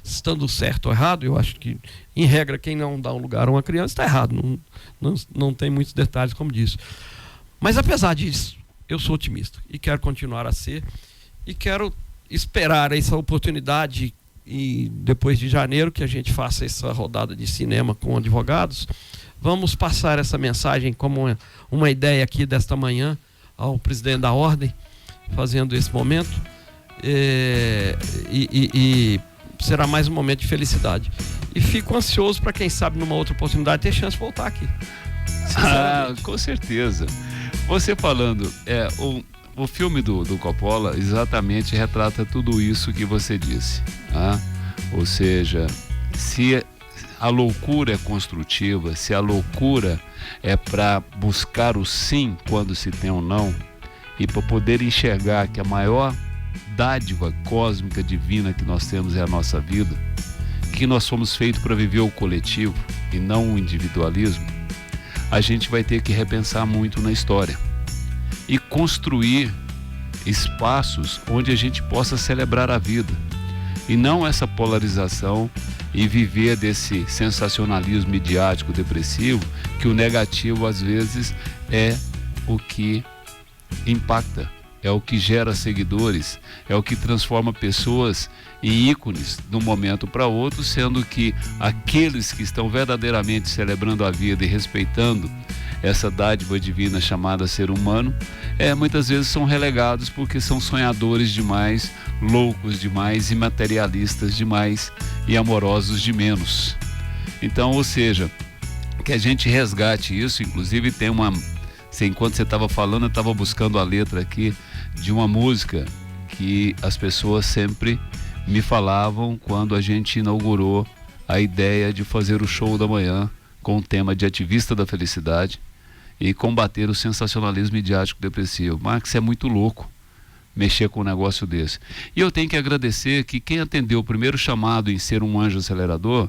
Estando certo ou errado, eu acho que, em regra, quem não dá um lugar a uma criança está errado. Não tem muitos detalhes como disso. Mas, apesar disso, eu sou otimista e quero continuar a ser. E quero esperar essa oportunidade, e depois de janeiro, que a gente faça essa rodada de cinema com advogados. Vamos passar essa mensagem como uma ideia aqui desta manhã ao presidente da Ordem, fazendo esse momento. Será mais um momento de felicidade. E fico ansioso para, quem sabe, numa outra oportunidade, ter chance de voltar aqui. Com certeza. Você falando, o filme do Coppola exatamente retrata tudo isso que você disse. Tá? Ou seja, se a loucura é construtiva, se a loucura é para buscar o sim quando se tem um não, e para poder enxergar que a maior dádiva cósmica divina que nós temos é a nossa vida, que nós fomos feitos para viver o coletivo e não o individualismo, a gente vai ter que repensar muito na história e construir espaços onde a gente possa celebrar a vida e não essa polarização e viver desse sensacionalismo midiático depressivo, que o negativo às vezes é o que impacta, é o que gera seguidores, é o que transforma pessoas em ícones de um momento para outro, sendo que aqueles que estão verdadeiramente celebrando a vida e respeitando essa dádiva divina chamada ser humano, muitas vezes são relegados porque são sonhadores demais, loucos demais, imaterialistas demais e amorosos de menos. Então, ou seja, que a gente resgate isso. Inclusive tem enquanto você estava falando, eu estava buscando a letra aqui de uma música que as pessoas sempre me falavam quando a gente inaugurou a ideia de fazer o show da manhã com o tema de ativista da felicidade e combater o sensacionalismo midiático depressivo. Marcos, é muito louco mexer com um negócio desse. E eu tenho que agradecer que quem atendeu o primeiro chamado em ser um anjo acelerador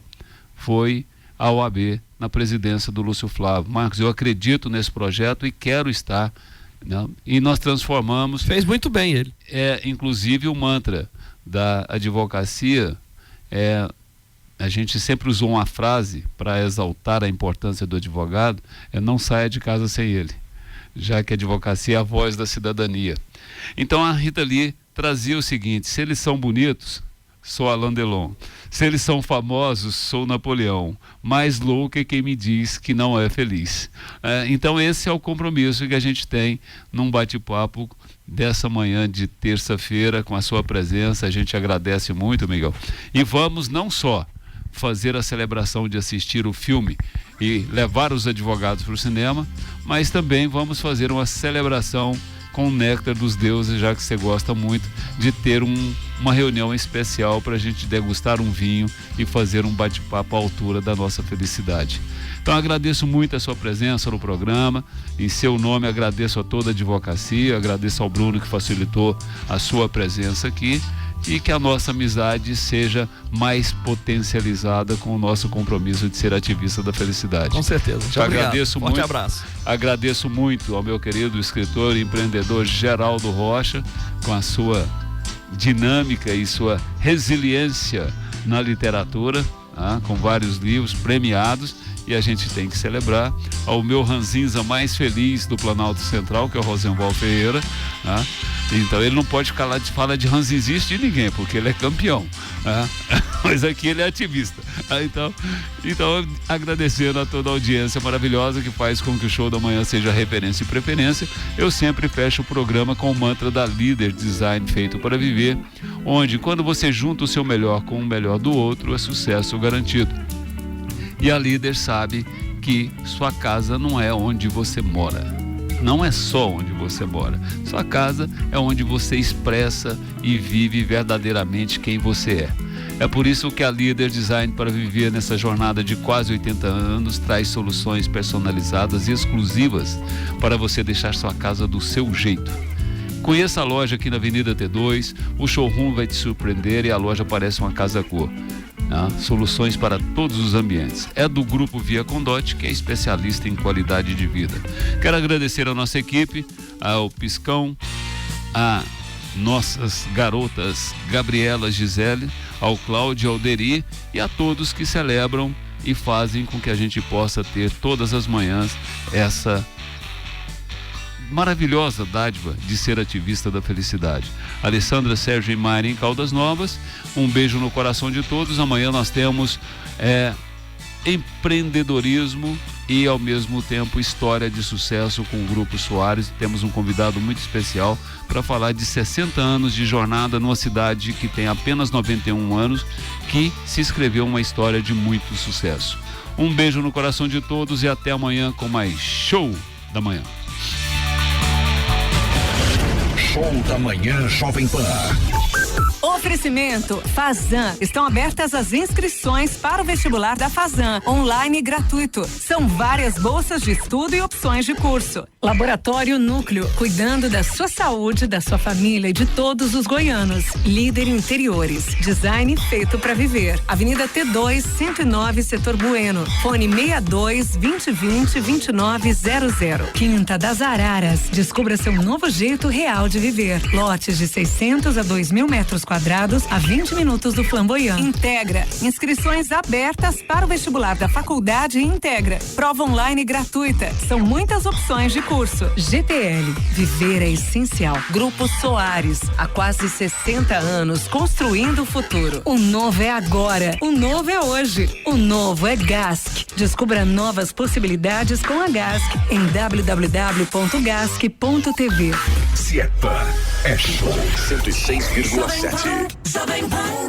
foi a OAB, na presidência do Lúcio Flávio. Marcos, eu acredito nesse projeto e quero estar, né? E nós transformamos... Fez muito bem ele. Inclusive o mantra da advocacia, a gente sempre usou uma frase para exaltar a importância do advogado, não saia de casa sem ele, já que a advocacia é a voz da cidadania. Então a Rita Lee trazia o seguinte: se eles são bonitos, sou Alain Delon. Se eles são famosos, sou Napoleão. Mais louco é quem me diz que não é feliz. Então esse é o compromisso que a gente tem num bate-papo dessa manhã de terça-feira com a sua presença. A gente agradece muito, Miguel. E vamos não só fazer a celebração de assistir o filme e levar os advogados para o cinema, mas também vamos fazer uma celebração com o Néctar dos Deuses, já que você gosta muito de ter uma reunião especial para a gente degustar um vinho e fazer um bate-papo à altura da nossa felicidade. Então agradeço muito a sua presença no programa, em seu nome agradeço a toda a advocacia, agradeço ao Bruno que facilitou a sua presença aqui, e que a nossa amizade seja mais potencializada com o nosso compromisso de ser ativista da felicidade. Com certeza. Te agradeço muito. Forte abraço. Agradeço muito ao meu querido escritor e empreendedor Geraldo Rocha, com a sua dinâmica e sua resiliência na literatura, com vários livros premiados, e a gente tem que celebrar. Ao meu ranzinza mais feliz do Planalto Central, que é o Rosenval Ferreira, então ele não pode falar de ranzinzista de ninguém, porque ele é campeão, mas aqui ele é ativista. Então agradecendo a toda a audiência maravilhosa que faz com que o Show da Manhã seja referência e preferência, eu sempre fecho o programa com o mantra da Líder Design Feito para Viver, onde quando você junta o seu melhor com o melhor do outro, é sucesso garantido. E a Líder sabe que sua casa não é onde você mora. Não é só onde você mora. Sua casa é onde você expressa e vive verdadeiramente quem você é. É por isso que a Líder Design para Viver, nessa jornada de quase 80 anos, traz soluções personalizadas e exclusivas para você deixar sua casa do seu jeito. Conheça a loja aqui na Avenida T2, o showroom vai te surpreender e a loja parece uma casa cor. Soluções para todos os ambientes. É do Grupo Via Condote, que é especialista em qualidade de vida. Quero agradecer a nossa equipe, ao Piscão, a nossas garotas Gabriela, Gisele, ao Cláudio, ao Deri e a todos que celebram e fazem com que a gente possa ter todas as manhãs essa maravilhosa dádiva de ser ativista da felicidade. Alessandra, Sérgio e Mari em Caldas Novas, um beijo no coração de todos. Amanhã nós temos empreendedorismo e ao mesmo tempo história de sucesso com o Grupo Soares. Temos um convidado muito especial para falar de 60 anos de jornada numa cidade que tem apenas 91 anos, que se escreveu uma história de muito sucesso. Um beijo no coração de todos e até amanhã com mais Show da Manhã. Show da Manhã Jovem Pan. Oferecimento Fazan. Estão abertas as inscrições para o vestibular da Fazan, online e gratuito. São várias bolsas de estudo e opções de curso. Laboratório Núcleo, cuidando da sua saúde, da sua família e de todos os goianos. Líder Interiores, design feito para viver. Avenida T2, 109, Setor Bueno. Fone 62-2020-2900. Quinta das Araras. Descubra seu novo jeito real de viver. Lotes de 600 a 2.000 metros quadrados a 20 minutos do Flamboyant. Integra. Inscrições abertas para o vestibular da Faculdade Integra. Prova online gratuita. São muitas opções de curso. GPL. Viver é essencial. Grupo Soares. Há quase 60 anos construindo o futuro. O novo é agora. O novo é hoje. O novo é GASC. Descubra novas possibilidades com a GASC em www.gasc.tv. Se é Pan, é Show 106,7. Jovem Pan.